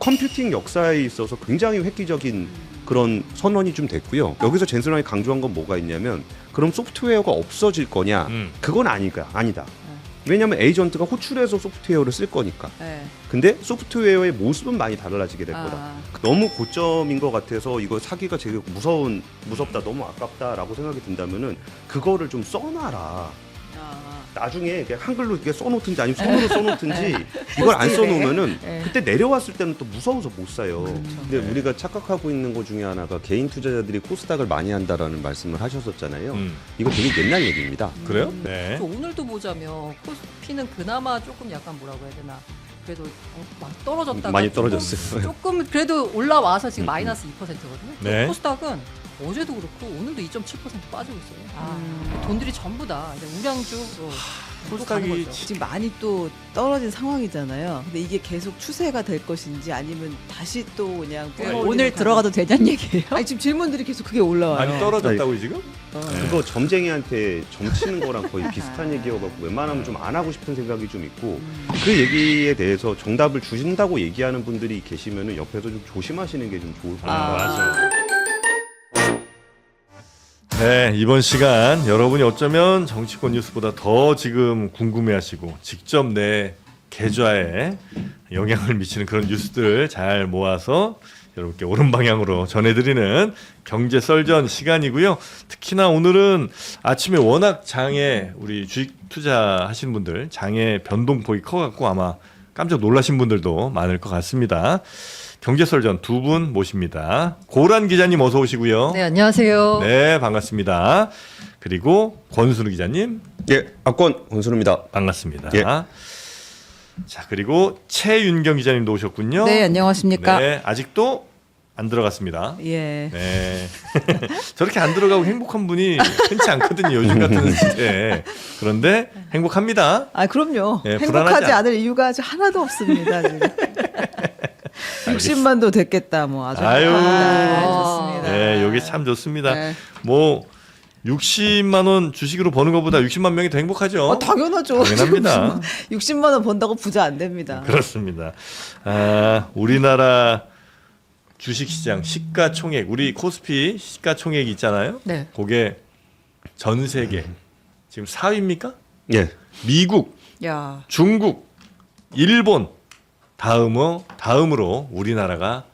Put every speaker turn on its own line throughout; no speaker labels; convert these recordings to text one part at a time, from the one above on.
컴퓨팅 역사에 있어서 굉장히 획기적인 그런 선언이 좀 됐고요. 여기서 젠슨왕이 강조한 건 뭐가 있냐면 그럼 소프트웨어가 없어질 거냐? 그건 아니다. 왜냐하면 에이전트가 호출해서 소프트웨어를 쓸 거니까.
네.
근데 소프트웨어의 모습은 많이 달라지게 될 거다. 너무 고점인 것 같아서 이거 사기가 되게 무섭다, 너무 아깝다라고 생각이 든다면은 그거를 좀 써놔라. 나중에 그냥 한글로 이렇게 써놓든지 아니면 손으로 써놓든지 이걸 안 써놓으면은 그때 내려왔을 때는 또 무서워서 못 사요. 근데 우리가 착각하고 있는 것 중에 하나가 개인 투자자들이 코스닥을 많이 한다라는 말씀을 하셨었잖아요. 이거 되게 옛날 얘기입니다.
그래요? 네.
오늘도 보자면 코스피는 그나마 조금 약간 뭐라고 해야 되나 그래도 막 떨어졌다가
많이 떨어졌어요.
조금 그래도 올라와서 지금 마이너스 2%거든요.
네.
코스닥은 어제도 그렇고 오늘도 2.7% 빠지고 있어요. 돈들이 전부 다 이제 우량주
코스닥이
지금 많이 또 떨어진 상황이잖아요. 근데 이게 계속 추세가 될 것인지 아니면 다시 또 그냥
오늘 들어가도 되냐는 얘기예요?
아니 지금 질문들이 계속 그게 올라와요.
많이 떨어졌다고요 지금?
그거 점쟁이한테 점치는 거랑 거의 비슷한 얘기여갖고 웬만하면 좀 안 하고 싶은 생각이 좀 있고 그 얘기에 대해서 정답을 주신다고 얘기하는 분들이 계시면은 옆에서 좀 조심하시는 게 좀 좋을 것 같아요.
맞아. 네, 이번 시간 여러분이 어쩌면 정치권 뉴스보다 더 지금 궁금해하시고 직접 내 계좌에 영향을 미치는 그런 뉴스들을 잘 모아서 여러분께 옳은 방향으로 전해드리는 경제 썰전 시간이고요. 특히나 오늘은 아침에 워낙 장에 우리 주식 투자하시는 분들 장에 변동폭이 커갖고 아마 깜짝 놀라신 분들도 많을 것 같습니다. 경제설전 두 분 모십니다. 고란 기자님 어서 오시고요.
네, 안녕하세요.
네, 반갑습니다. 그리고 권순우 기자님.
예, 악권 권순우입니다.
반갑습니다.
예.
자, 그리고 최윤경 기자님도 오셨군요.
네, 안녕하십니까.
네, 아직도 안 들어갔습니다.
예.
네. 저렇게 안 들어가고 행복한 분이 흔치 않거든요. 요즘 같은 시대에. 그런데 행복합니다.
아 그럼요.
네,
행복하지
불안하지
않을 이유가 아주 하나도 없습니다. 지금. 60만도 됐겠다. 뭐 아주.
아유.
좋습니다.
네, 여기 참 좋습니다.
네.
뭐 60만 원 주식으로 버는 것보다 60만 명이 더 행복하죠.
당연하죠.
당연합니다.
60만 원 번다고 부자 안 됩니다.
그렇습니다. 우리나라 주식시장 시가총액, 우리 코스피 시가총액 있잖아요.
네.
그게 전 세계 지금 4위입니까?
예.
미국,
야,
중국, 일본 다음으로 우리나라가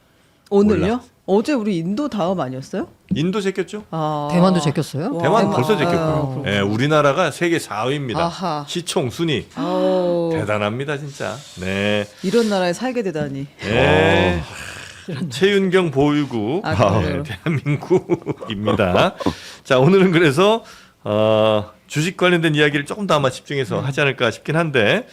오늘요?
올라.
어제 우리 인도 다음 아니었어요?
인도 제꼈죠?
대만도 제꼈어요?
와.
대만 벌써
아,
제꼈고요.
그렇구나.
예, 우리나라가 세계 4위입니다.
아하.
시총 순위
아우,
대단합니다, 진짜. 네.
이런 나라에 살게 되다니.
네. 최윤경 보유국
그래요?
대한민국입니다. 자, 오늘은 그래서 주식 관련된 이야기를 조금 더 아마 집중해서 하지 않을까 싶긴 한데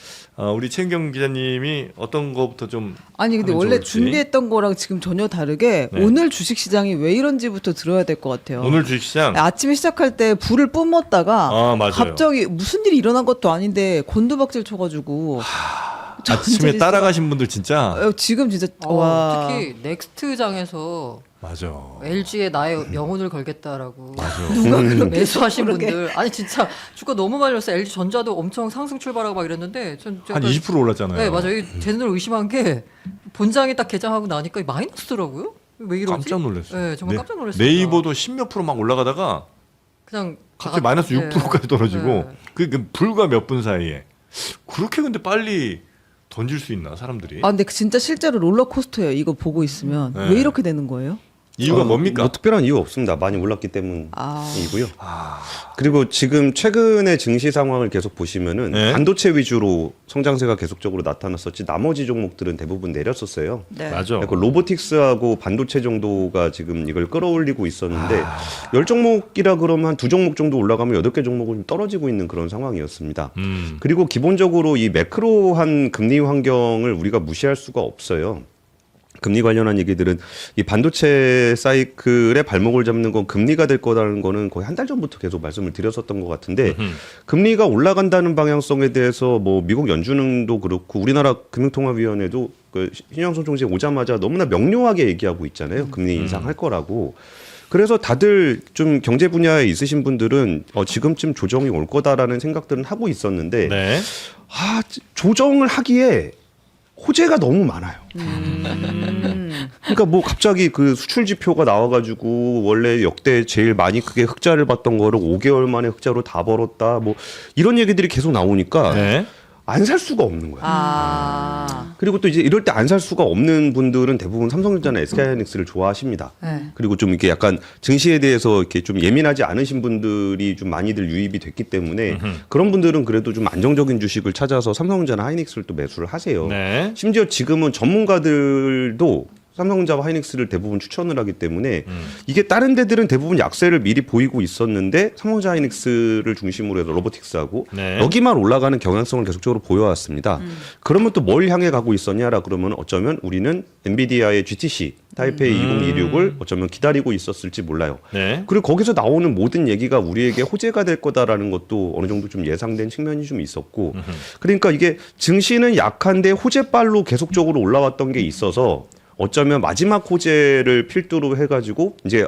우리 최윤경 기자님이 어떤 거부터 좀
아니 근데
하면
원래
좋을지.
준비했던 거랑 지금 전혀 다르게
네.
오늘 주식시장이 왜 이런지부터 들어야 될 것 같아요.
오늘 주식시장
아침에 시작할 때 불을 뿜었다가
맞아요.
갑자기 무슨 일이 일어난 것도 아닌데 곤두박질 쳐가지고
아침에 따라가신 분들 진짜
지금 진짜 와
특히 넥스트장에서
맞아.
LG에 나의 영혼을 걸겠다라고
누가 그렇게
매수하신
그렇게.
분들 아니 진짜 주가 너무 많이 올랐어요. LG 전자도 엄청 상승 출발하고 막 이랬는데 전
한 20% 올랐잖아요.
네 맞아요. 제 눈을 의심한 게 본장이 딱 개장하고 나니까 마이너스더라고요. 왜 이러지?
깜짝 놀랐어요.
네 정말 깜짝 놀랐어요.
네이버도 10몇 프로 막 올라가다가
그냥
갑자기 마이너스 6%까지 떨어지고
네.
그 불과 몇 분 사이에 그렇게 근데 빨리 던질 수 있나 사람들이?
아 근데 진짜 실제로 롤러코스터예요. 이거 보고 있으면
네.
왜 이렇게 되는 거예요?
이유가 뭡니까?
뭐 특별한 이유 없습니다. 많이 올랐기 때문이고요. 그리고 지금 최근의 증시 상황을 계속 보시면은
네.
반도체 위주로 성장세가 계속적으로 나타났었지 나머지 종목들은 대부분 내렸었어요.
네.
맞아.
그 로보틱스하고 반도체 정도가 지금 이걸 끌어올리고 있었는데 10종목이라 그러면 한 2종목 정도 올라가면 8개 종목은 좀 떨어지고 있는 그런 상황이었습니다. 그리고 기본적으로 이 매크로한 금리 환경을 우리가 무시할 수가 없어요. 금리 관련한 얘기들은 이 반도체 사이클의 발목을 잡는 건 금리가 될 거라는 거는 거의 한 달 전부터 계속 말씀을 드렸었던 것 같은데 금리가 올라간다는 방향성에 대해서 뭐 미국 연준도 그렇고 우리나라 금융통화위원회도 그 신영선 총재 오자마자 너무나 명료하게 얘기하고 있잖아요. 금리 인상할 거라고. 그래서 다들 좀 경제 분야에 있으신 분들은 지금쯤 조정이 올 거다라는 생각들은 하고 있었는데
네.
조정을 하기에 호재가 너무 많아요. 그러니까 뭐 갑자기 그 수출 지표가 나와가지고 원래 역대 제일 많이 크게 흑자를 봤던 거를 5개월 만에 흑자로 다 벌었다. 뭐 이런 얘기들이 계속 나오니까
네.
안 살 수가 없는 거야.
아.
그리고 또 이제 이럴 때 안 살 수가 없는 분들은 대부분 삼성전자나 SK하이닉스를 좋아하십니다.
네.
그리고 좀 이렇게 약간 증시에 대해서 이렇게 좀 예민하지 않으신 분들이 좀 많이들 유입이 됐기 때문에 그런 분들은 그래도 좀 안정적인 주식을 찾아서 삼성전자나 하이닉스를 또 매수를 하세요.
네.
심지어 지금은 전문가들도 삼성전자와 하이닉스를 대부분 추천을 하기 때문에 이게 다른 데들은 대부분 약세를 미리 보이고 있었는데 삼성전자 하이닉스를 중심으로 해서 로보틱스하고
네.
여기만 올라가는 경향성을 계속적으로 보여왔습니다. 그러면 또 뭘 향해 가고 있었냐라 그러면 어쩌면 우리는 엔비디아의 GTC 타이페이 2026을 어쩌면 기다리고 있었을지 몰라요.
네.
그리고 거기서 나오는 모든 얘기가 우리에게 호재가 될 거다라는 것도 어느 정도 좀 예상된 측면이 좀 있었고 그러니까 이게 증시는 약한데 호재빨로 계속적으로 올라왔던 게 있어서 어쩌면 마지막 호재를 필두로 해가지고 이제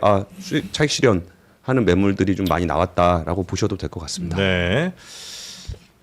차익 실현하는 매물들이 좀 많이 나왔다라고 보셔도 될 것 같습니다.
네.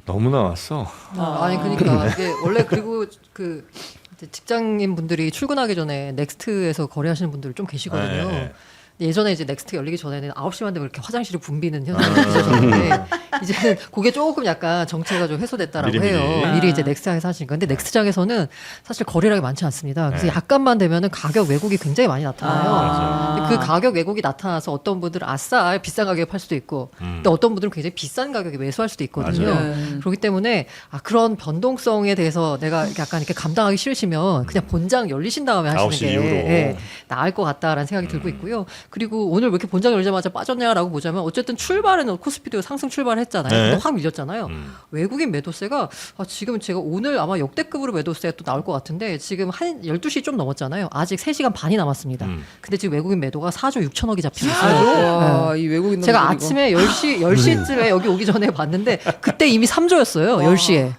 너무 나왔어.
아니 그러니까 이게 원래 그리고 그 이제 직장인 분들이 출근하기 전에 넥스트에서 거래하시는 분들 좀 계시거든요.
네.
예전에 이제 넥스트 열리기 전에는 9시만 되면 이렇게 화장실이 붐비는 현상이 있었는데 이제는 그게 조금 약간 정체가 좀 해소됐다라고
미리.
해요. 미리 이제 넥스트장에서 하시니까. 근데 넥스트장에서는 사실 거래량이 많지 않습니다. 그래서 약간만 되면은 가격 왜곡이 굉장히 많이 나타나요. 근데 그 가격 왜곡이 나타나서 어떤 분들은 아싸 비싼 가격에 팔 수도 있고 근데 어떤 분들은 굉장히 비싼 가격에 매수할 수도 있거든요. 그렇기 때문에 그런 변동성에 대해서 내가 약간 이렇게 감당하기 싫으시면 그냥 본장 열리신 다음에 하시는
9시
게
이후로.
나을 것 같다라는 생각이 들고 있고요. 그리고 오늘 왜 이렇게 본장 열자마자 빠졌냐라고 보자면 어쨌든 출발에는 코스피도 상승 출발했잖아요.
네.
근데 확 밀렸잖아요. 외국인 매도세가 지금 제가 오늘 아마 역대급으로 매도세가 또 나올 것 같은데 지금 한 12시 좀 넘었잖아요. 아직 3시간 반이 남았습니다. 근데 지금 외국인 매도가 4조 6천억이 잡히고 있어요.
와, 이 외국인
제가
놈들이
아침에 10시쯤에 여기 오기 전에 봤는데 그때 이미 3조였어요. 10시에.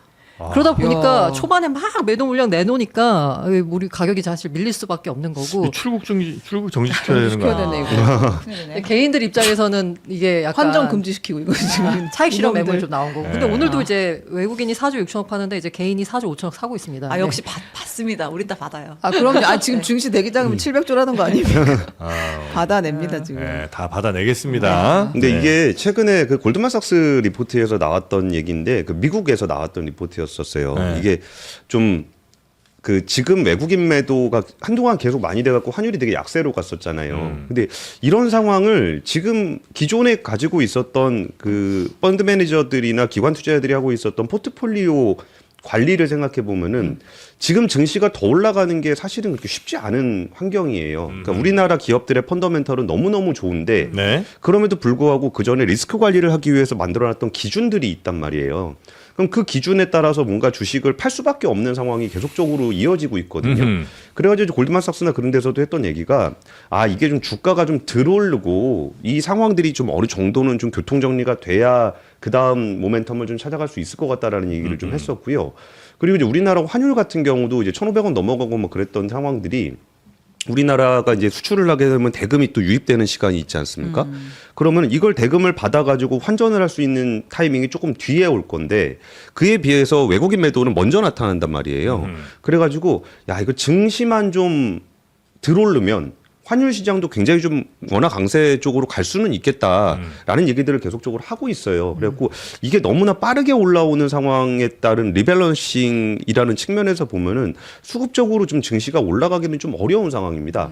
그러다 보니까
야.
초반에 막 매도 물량 내놓으니까 우리 가격이 사실 밀릴 수밖에 없는 거고
출국 정지시켜야 되는
시켜야
거야.
되네 이거.
근데 개인들 입장에서는 이게 약간
환전 금지시키고 이거 지금
차익 실현
이놈들.
매물 좀 나온 거고. 근데
네.
오늘도 이제 외국인이 4조 6천억 파는데 이제 개인이 4조 5천억 사고 있습니다.
아 역시 받습니다. 우리 다 받아요.
그럼요. 지금 증시 대기자금 700조라는 거 아닙니까? 받아냅니다 지금.
네, 다 받아내겠습니다.
근데
네.
이게 최근에 그 골드만삭스 리포트에서 나왔던 얘기인데 그 미국에서 나왔던 리포트였었어요.
네.
이게 좀 그 지금 외국인 매도가 한동안 계속 많이 돼갖고 환율이 되게 약세로 갔었잖아요. 근데 이런 상황을 지금 기존에 가지고 있었던 그 펀드 매니저들이나 기관 투자자들이 하고 있었던 포트폴리오 관리를 생각해 보면은 지금 증시가 더 올라가는 게 사실은 그렇게 쉽지 않은 환경이에요. 그러니까 우리나라 기업들의 펀더멘털은 너무너무 좋은데
네.
그럼에도 불구하고 그 전에 리스크 관리를 하기 위해서 만들어놨던 기준들이 있단 말이에요. 그럼 그 기준에 따라서 뭔가 주식을 팔 수밖에 없는 상황이 계속적으로 이어지고 있거든요. 그래가지고 골드만삭스나 그런 데서도 했던 얘기가 이게 좀 주가가 좀 덜 오르고 이 상황들이 좀 어느 정도는 좀 교통 정리가 돼야 그 다음 모멘텀을 좀 찾아갈 수 있을 것 같다라는 얘기를 좀 했었고요. 그리고 이제 우리나라 환율 같은 경우도 이제 1,500원 넘어가고 뭐 그랬던 상황들이 우리나라가 이제 수출을 하게 되면 대금이 또 유입되는 시간이 있지 않습니까? 그러면 이걸 대금을 받아가지고 환전을 할 수 있는 타이밍이 조금 뒤에 올 건데 그에 비해서 외국인 매도는 먼저 나타난단 말이에요. 그래가지고 이거 증시만 좀 덜 오르면 환율 시장도 굉장히 좀 원화 강세 쪽으로 갈 수는 있겠다라는 얘기들을 계속적으로 하고 있어요. 그래갖고 이게 너무나 빠르게 올라오는 상황에 따른 리밸런싱이라는 측면에서 보면은 수급적으로 좀 증시가 올라가기는 좀 어려운 상황입니다.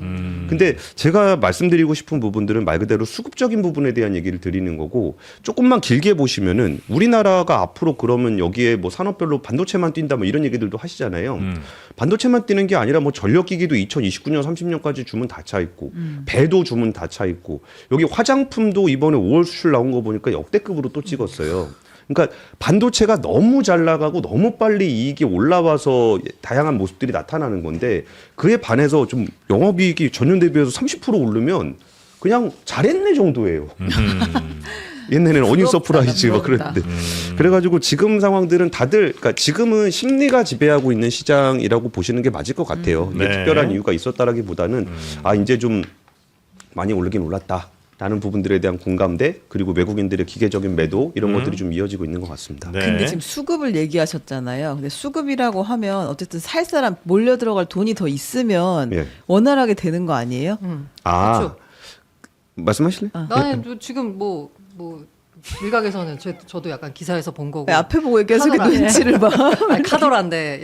근데 제가 말씀드리고 싶은 부분들은 말 그대로 수급적인 부분에 대한 얘기를 드리는 거고 조금만 길게 보시면은 우리나라가 앞으로 그러면 여기에 뭐 산업별로 반도체만 뛴다 뭐 이런 얘기들도 하시잖아요. 반도체만 뛰는 게 아니라 뭐 전력기기도 2029년, 30년까지 주문 다 차 있고 배도 주문 다 차 있고 여기 화장품도 이번에 5월 수출 나온 거 보니까 역대급으로 또 찍었어요. 그러니까 반도체가 너무 잘 나가고 너무 빨리 이익이 올라와서 다양한 모습들이 나타나는 건데 그에 반해서 좀 영업이익이 전년 대비해서 30% 오르면 그냥 잘했네 정도예요. 옛날에는 어닝 서프라이즈 막 그랬는데 그래가지고 지금 상황들은 다들 그러니까 지금은 심리가 지배하고 있는 시장이라고 보시는 게 맞을 것 같아요. 이게
네.
특별한 이유가 있었다라기보다는 이제 좀 많이 오르긴 올랐다. 라는 부분들에 대한 공감대 그리고 외국인들의 기계적인 매도 이런 것들이 좀 이어지고 있는 것 같습니다.
네.
근데 지금 수급을 얘기하셨잖아요. 근데 수급이라고 하면 어쨌든 살 사람 몰려 들어갈 돈이 더 있으면
예.
원활하게 되는 거 아니에요?
아,
그렇죠.
말씀하실래요?
나는 지금 뭐 일각에서는 저도 약간 기사에서 본 거고
왜 앞에 보고 얘기하시게
카더라.
눈치를 봐.
아니, 카더라인데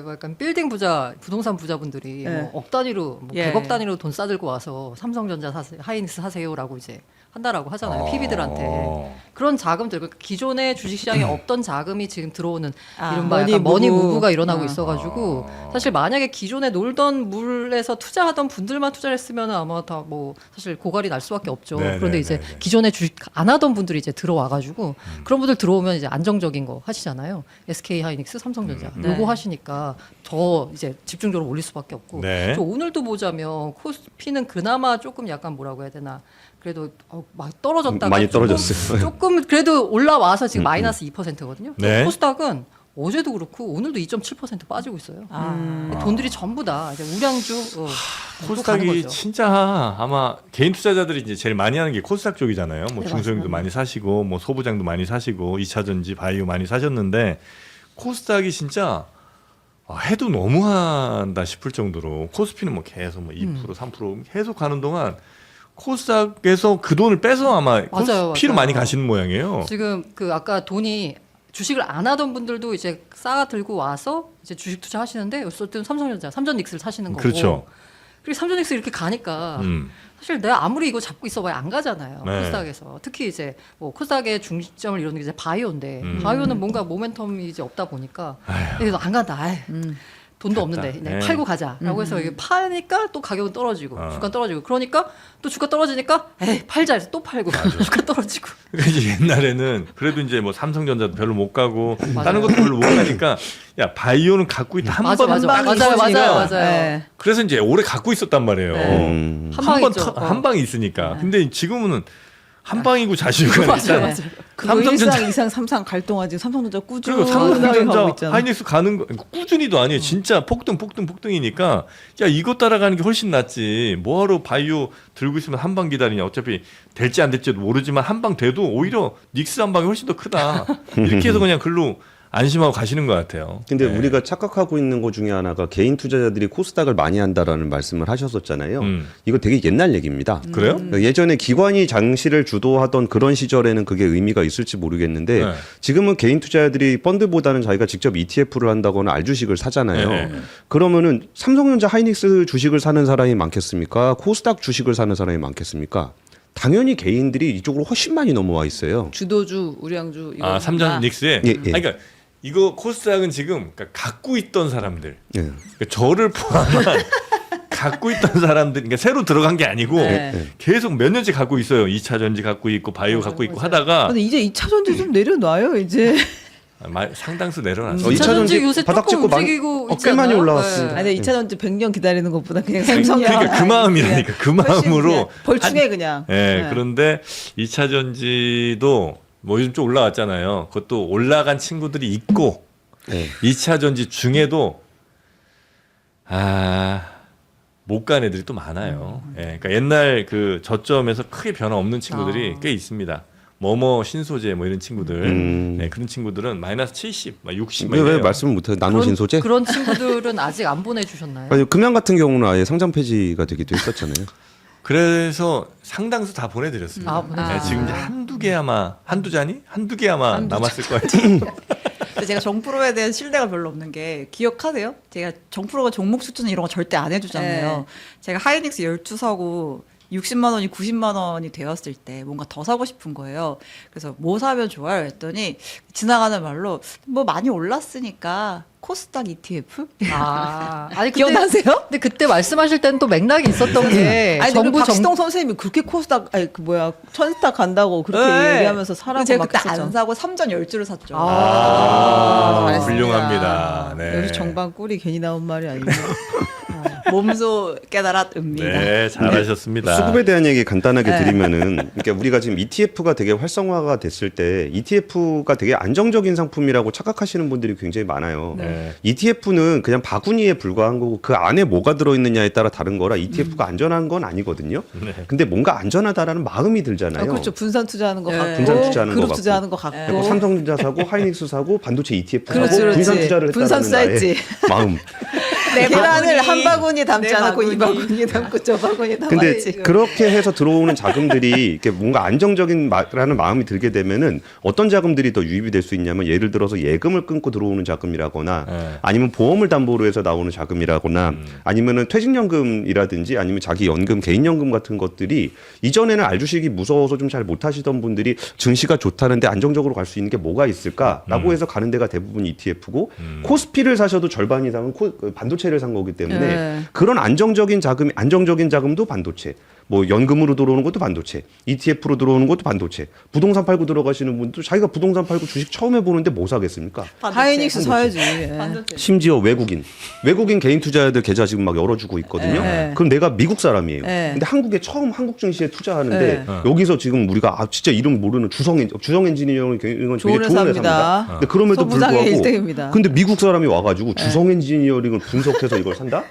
약간 빌딩 부자 부동산 부자분들이
네.
뭐 억 단위로 뭐
예.
100억 단위로 돈 싸들고 와서 삼성전자 사세요, 하이닉스 사세요라고 이제 한다라고 하잖아요. PB들한테 그런 자금들 그러니까 기존의 주식시장에 없던 자금이 지금 들어오는 이른바 약간 머니 무브가 일어나고 있어가지고 사실 만약에 기존에 놀던 물에서 투자하던 분들만 투자를 했으면 아마 다 뭐 사실 고갈이 날 수밖에 없죠.
네네네네.
그런데 이제 기존에 주식 안 하던 분들이 이제 들어와가지고 그런 분들 들어오면 이제 안정적인 거 하시잖아요. SK 하이닉스, 삼성전자
네.
요거 하시니까 더 이제 집중적으로 올릴 수밖에 없고.
네.
저 오늘도 보자면 코스피는 그나마 조금 약간 뭐라고 해야 되나 그래도 막 떨어졌다가
많이 떨어졌어요.
조금 그래도 올라와서 지금 마이너스 2%거든요.
네.
코스닥은 어제도 그렇고 오늘도 2.7% 빠지고 있어요. 돈들이 전부 다 이제 우량주 또 가는
코스닥이
거죠.
진짜 아마 개인 투자자들이 이제 제일 많이 하는 게 코스닥 쪽이잖아요. 뭐
네,
중소형도
맞습니다.
많이 사시고 뭐 소부장도 많이 사시고 2차전지 바이오 많이 사셨는데 코스닥이 진짜 해도 너무한다 싶을 정도로 코스피는 뭐 계속 뭐 2% 3% 계속 가는 동안 코스닥에서 그 돈을 빼서 아마 코스피로
맞아요.
많이 가시는 모양이에요.
지금 그 아까 돈이 주식을 안 하던 분들도 이제 쌓아 들고 와서 이제 주식 투자하시는데 어쨌든 삼성전자, 삼전닉스를 사시는 거고.
그렇죠.
그리고 삼전닉스 이렇게 가니까
음.
사실 내가 아무리 이거 잡고 있어봐야 안 가잖아요.
네.
코스닥에서 특히 이제 뭐 코스닥의 중점을 이루는 게 이제 바이오인데 바이오는 뭔가 모멘텀이 이제 없다 보니까 그래서 안 간다. 아이, 돈도
갔다.
없는데
네.
팔고 가자라고 해서 이게 파니까 또 가격은 떨어지고 주가 떨어지고 그러니까 또 주가 떨어지니까 에이 팔자 해서 또 팔고 주가 떨어지고
그러니까 이제 옛날에는 그래도 이제 뭐 삼성전자도 별로 못 가고
맞아요.
다른 것도 별로 못 가니까 야 바이오는 갖고 있다
맞아,
한번
맞아. 맞아요.
네.
그래서 이제 오래 갖고 있었단 말이에요.
한 방
한번
있죠.
한 방이 있으니까. 근데 지금은 한 방이고 자시고 일단
그거
삼성전자-
1상, 2상, 3상 갈동하지 삼성전자 꾸준히
그리고
가고
삼성전자
있잖아.
하이닉스 가는 거 꾸준히도 아니에요. 진짜 폭등이니까 야 이거 따라가는 게 훨씬 낫지. 뭐하러 바이오 들고 있으면 한 방 기다리냐. 어차피 될지 안 될지도 모르지만 한 방 돼도 오히려 닉스 한 방이 훨씬 더 크다. 이렇게 해서 그냥 글로 안심하고 가시는 것 같아요.
근데
네.
우리가 착각하고 있는 것 중에 하나가 개인 투자자들이 코스닥을 많이 한다라는 말씀을 하셨었잖아요. 이거 되게 옛날 얘기입니다.
그래요?
예전에 기관이 장시를 주도하던 그런 시절에는 그게 의미가 있을지 모르겠는데
네.
지금은 개인 투자자들이 펀드보다는 자기가 직접 ETF를 한다거나 알주식을 사잖아요.
네.
그러면은 삼성전자 하이닉스 주식을 사는 사람이 많겠습니까? 코스닥 주식을 사는 사람이 많겠습니까? 당연히 개인들이 이쪽으로 훨씬 많이 넘어와 있어요.
주도주, 우량주 이거
아 삼전 닉스에.
예, 예.
아니, 그러니까 이거 코스닥은 지금 그러니까 갖고 있던 사람들,
예.
그러니까 저를 포함한 갖고 있던 사람들, 그러니까 새로 들어간 게 아니고
네.
계속 몇 년째 갖고 있어요. 2차 전지 갖고 있고 바이오 갖고 있고 하다가
근데 이제 2차 전지 좀 내려놔요 이제.
상당수 내려놨어요.
2차 전지
요새
바닥
조금
찍고
움직이고
꽤 많이
있잖아요.
올라왔습니다.
네.
아니 2차 전지 100년 기다리는 것보다 그냥 생선.
그러니까 그 마음이라니까 그 마음으로
벌충해 그냥.
예,
네.
그런데 2차 전지도 뭐 요즘 좀 올라왔잖아요. 그것도 올라간 친구들이 있고
네.
2차 전지 중에도 못 간 애들이 또 많아요. 예, 그러니까 옛날 그 저점에서 크게 변화 없는 친구들이 꽤 있습니다. 뭐뭐 신소재 뭐 이런 친구들, 네, 그런 친구들은 마이너스 70, 막 60.
왜 말씀을 못해요? 나노신 소재?
그런 친구들은 아직 안 보내주셨나요?
아니, 금양 같은 경우는 아예 상장 폐지가 되기도 했었잖아요.
그래서 상당수 다 보내드렸습니다.
아, 보내드렸어요.
네, 지금 이제 한두 개 아마 남았을 거예요.
근데 제가 정프로에 대한 신뢰가 별로 없는 게 기억하세요? 제가 정프로가 종목 추천 이런 거 절대 안 해주잖아요.
네.
제가 하이닉스 12 사고 60만 원이 90만 원이 되었을 때 뭔가 더 사고 싶은 거예요. 그래서 뭐 사면 좋아요? 했더니 지나가는 말로 뭐 많이 올랐으니까 코스닥 ETF?
아니
기억나세요?
근데 그때 말씀하실 때는 또 맥락이 있었던 게
아니
정부
박시동 선생님이 그렇게 코스닥 아니 그 뭐야 천스탁 간다고 그렇게
네.
얘기하면서 사라고
제가
막
그때
했었죠.
안 사고 3전 10주를 샀죠.
잘했습니다.
훌륭합니다. 네.
역시 정방 꿀이 괜히 나온 말이 아니에요.
몸소 깨달았습니다.
네, 잘하셨습니다.
수급에 대한 얘기 간단하게 드리면은, 그러니까 우리가 지금 ETF가 되게 활성화가 됐을 때 ETF가 되게 안정적인 상품이라고 착각하시는 분들이 굉장히 많아요.
네.
ETF는 그냥 바구니에 불과한 거고 그 안에 뭐가 들어있느냐에 따라 다른 거라 ETF가 안전한 건 아니거든요.
네.
근데 뭔가 안전하다라는 마음이 들잖아요.
그렇죠. 분산 투자하는 거
네.
같고,
분산 투자하는
그룹
거
투자하는 거
그리고
같고.
삼성전자 사고 하이닉스 사고 반도체 ETF
그렇지,
사고
그렇지.
분산 투자를
분산
했다는 나의
투자했지.
마음.
계란을 한 바구니 담지
내
않고 이
바구니.
바구니 담고 저 바구니
근데
담아야지.
그렇게 해서 들어오는 자금들이 이렇게 뭔가 안정적인라는 마음이 들게 되면은 어떤 자금들이 더 유입이 될 수 있냐면 예를 들어서 예금을 끊고 들어오는 자금이라거나
네.
아니면 보험을 담보로 해서 나오는 자금이라거나 아니면은 퇴직연금이라든지 아니면 자기 연금 개인연금 같은 것들이 이전에는 알주식이 무서워서 좀 잘 못하시던 분들이 증시가 좋다는데 안정적으로 갈 수 있는 게 뭐가 있을까라고 해서 가는 데가 대부분 ETF고 코스피를 사셔도 절반 이상은 반도체를 산 거기 때문에
네.
그런 안정적인 자금도 반도체, 뭐 연금으로 들어오는 것도 반도체, ETF로 들어오는 것도 반도체, 부동산 팔고 들어가시는 분도 자기가 부동산 팔고 주식 처음 해보는데 뭐 사겠습니까?
하이닉스 사야지. 예.
반도체.
심지어 외국인 개인 투자자들 계좌 지금 막 열어주고 있거든요.
네.
그럼 내가 미국 사람이에요.
네.
근데 한국에 처음 한국 증시에 투자하는데
네.
여기서 지금 우리가 진짜 이름 모르는 주성 엔지니어링 이건
좋은
되게 좋은
회사입니다.
회사입니다. 근데 그럼에도
소부장의
불구하고
1등입니다.
근데 미국 사람이 와가지고 주성 엔지니어링을 분석해서 이걸 산다?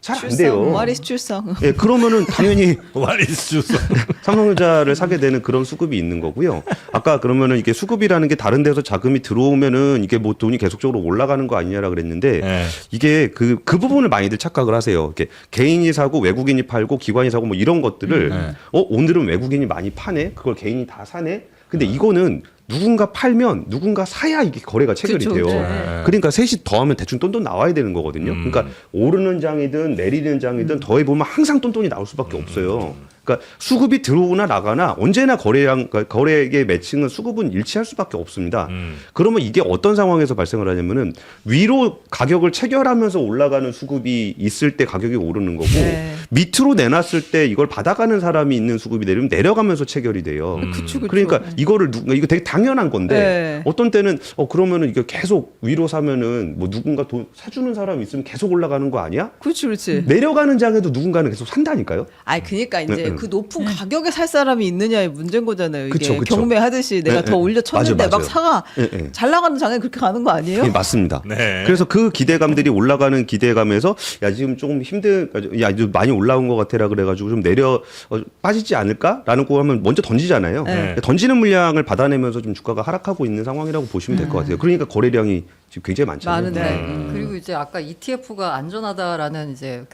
잘 안 돼요.
와리스 출성.
예, 그러면은 당연히
와리스 주소.
삼성전자를 사게 되는 그런 수급이 있는 거고요. 아까 그러면은 이게 수급이라는 게 다른 데서 자금이 들어오면은 이게 뭐 돈이 계속적으로 올라가는 거 아니냐라 그랬는데
네.
이게 그 부분을 많이들 착각을 하세요. 이렇게 개인이 사고 외국인이 팔고 기관이 사고 뭐 이런 것들을
네.
오늘은 외국인이 많이 파네. 그걸 개인이 다 사네. 근데 이거는 누군가 팔면 누군가 사야 이게 거래가 체결이
그쵸,
돼요.
그쵸.
그러니까 셋이 더하면 대충 똔똔 나와야 되는 거거든요. 그러니까 오르는 장이든 내리는 장이든 더해보면 항상 똔똔이 나올 수밖에 없어요. 그러니까 수급이 들어오나 나가나 언제나 거래의 매칭은 수급은 일치할 수밖에 없습니다. 그러면 이게 어떤 상황에서 발생을 하냐면은 위로 가격을 체결하면서 올라가는 수급이 있을 때 가격이 오르는 거고
네.
밑으로 내놨을 때 이걸 받아가는 사람이 있는 수급이 내리면 내려가면서 체결이 돼요.
그쵸.
그러니까 이거를 이거 되게 당연한 건데
네.
어떤 때는 그러면은 이게 계속 위로 사면은 뭐 누군가 돈 사주는 사람이 있으면 계속 올라가는 거 아니야?
그렇지, 그렇지.
내려가는 장에도 누군가는 계속 산다니까요.
아니 그러니까 이제
네, 네.
그 높은 가격에 살 사람이 있느냐의 문제인 거잖아요. 이게
그쵸, 그쵸.
경매하듯이 내가
네,
더
네.
올려 쳤는데
맞아요,
막
맞아요.
사가
네.
잘 나가는 장에 그렇게 가는 거 아니에요?
예, 맞습니다.
네.
그래서 그 기대감들이 올라가는 기대감에서 야 지금 조금 야 이제 많이 올라온 것 같아라 그래가지고 좀 내려 빠지지 않을까라는 거 하면 먼저 던지잖아요.
네.
던지는 물량을 받아내면서 좀 주가가 하락하고 있는 상황이라고 보시면 될 것 같아요. 그러니까 거래량이 지금 굉장히 많잖아요.
많은데.
그리고 이제 아까 ETF가 안전하다라는 이제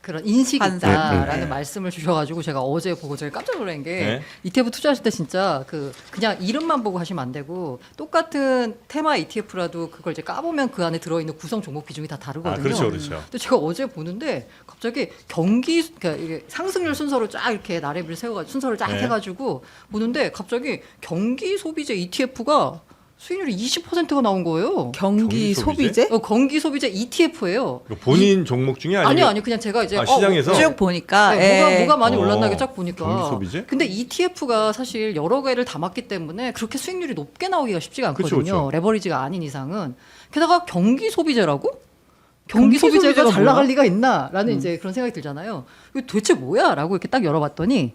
그런 인식이
반상.
있다라는 말씀을 주셔가지고 제가 어제 보고 제가 깜짝 놀란 게
네.
ETF 투자하실 때 진짜 그냥 이름만 보고 하시면 안 되고 똑같은 테마 ETF라도 그걸 이제 까보면 그 안에 들어있는 구성 종목 비중이 다 다르거든요.
그렇죠, 그렇죠.
근데 제가 어제 보는데 갑자기 그러니까 이게 상승률 순서로 쫙 이렇게 나래비를 세워가지고 순서를 쫙
네.
해가지고 보는데 갑자기 경기 소비재 ETF가 수익률이 20%가 나온 거예요.
경기
경기 소비재?
소비재?
경기 소비재 ETF예요.
본인 종목 중에 아니면
아니 그냥 제가 이제
시장에서
쭉 보니까
뭐가 많이
어,
올랐나 쫙 보니까.
경기 소비재?
근데 ETF가 사실 여러 개를 담았기 때문에 그렇게 수익률이 높게 나오기가 쉽지가 않거든요.
그쵸, 그쵸.
레버리지가 아닌 이상은. 게다가 경기 소비재라고?
경기
경기 소비재가
소비재가
잘
뭐야?
나갈 리가 있나라는 이제 그런 생각이 들잖아요. 이거 도대체 뭐야라고 이렇게 딱 열어봤더니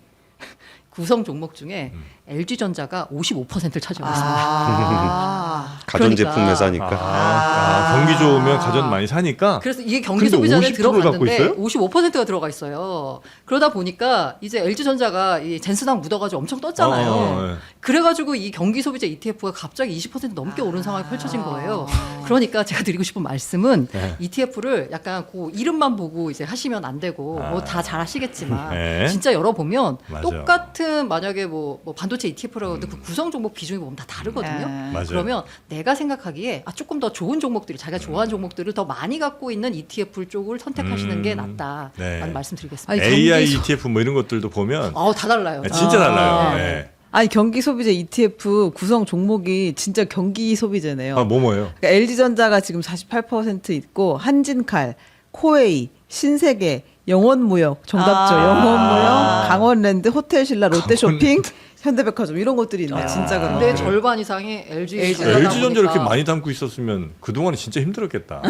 구성 종목 중에 LG전자가 55%를 차지하고 있습니다.
아.
가전제품
그러니까.
회사니까.
경기 좋으면 가전 많이 사니까.
그래서 이게 경기
근데
소비자에
50% 를 갖고
들어갔는데
있어요?
55%가 들어가 있어요. 그러다 보니까 이제 LG전자가 이 젠스당 묻어가지고 엄청 떴잖아요.
네.
그래가지고 이 경기 소비자 ETF가 갑자기 20% 넘게 오른 상황이 펼쳐진 거예요. 그러니까 제가 드리고 싶은 말씀은
네.
ETF를 약간 그 이름만 보고 이제 하시면 안 되고 뭐 다 잘 하시겠지만
네.
진짜 열어보면
맞아.
똑같은 만약에 뭐 반도체 ETF라고 해도 그 구성 종목 비중이 보면 다 다르거든요.
맞아요.
그러면 내가 생각하기에 조금 더 좋은 종목들이 자기가 좋아하는 종목들을 더 많이 갖고 있는 ETF 쪽을 선택하시는 게 낫다라는
네.
말씀드리겠습니다.
아니,
AI
경기
ETF 뭐 이런 것들도 보면
다 달라요.
진짜 달라요.
네.
네.
아니 경기 소비재 ETF 구성 종목이 진짜 경기 소비재네요.
뭐예요?
그러니까 LG전자가 지금 48% 있고 한진칼, 코웨이, 신세계, 영원무역 정답죠. 영원무역, 강원랜드, 호텔신라, 롯데쇼핑, 현대백화점 이런 것들이 있네요.
진짜 그런
근데
거.
절반 이상이 LG
LG전자 이렇게 많이 담고 있었으면 그동안은 진짜 힘들었겠다.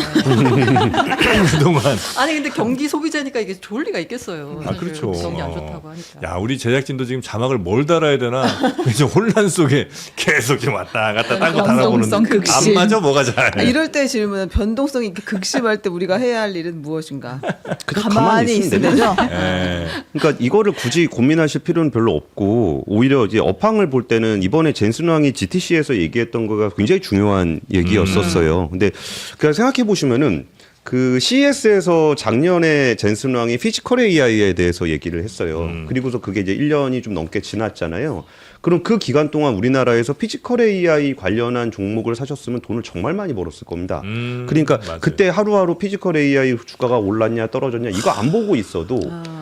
그동안.
아니 근데 경기 소비재니까 이게 좋을 리가 있겠어요.
아, 그렇죠.
경기 안 좋다고 하니까.
야, 우리 제작진도 지금 자막을 뭘 달아야 되나 이제 혼란 속에 계속 이렇게 왔다 갔다 딴 거 달아보는데
변동성 극심.
안 맞아 뭐가 잘.
이럴 때 질문은 변동성이 이렇게 극심할 때 우리가 해야 할 일은 무엇인가?
그냥
가만히 있으면 되죠.
예.
그러니까 이거를 굳이 고민하실 필요는 별로 없고 오히려 이제 업황을 볼 때는 이번에 젠슨왕이 GTC에서 얘기했던 거가 굉장히 중요한 얘기였었어요. 근데 그냥 생각해 보시면은 그 CES에서 작년에 젠슨왕이 피지컬 AI에 대해서 얘기를 했어요. 그리고서 그게 이제 1년이 좀 넘게 지났잖아요. 그럼 그 기간 동안 우리나라에서 피지컬 AI 관련한 종목을 사셨으면 돈을 정말 많이 벌었을 겁니다. 그러니까
맞아요.
그때 하루하루 피지컬 AI 주가가 올랐냐 떨어졌냐 이거 안 보고 있어도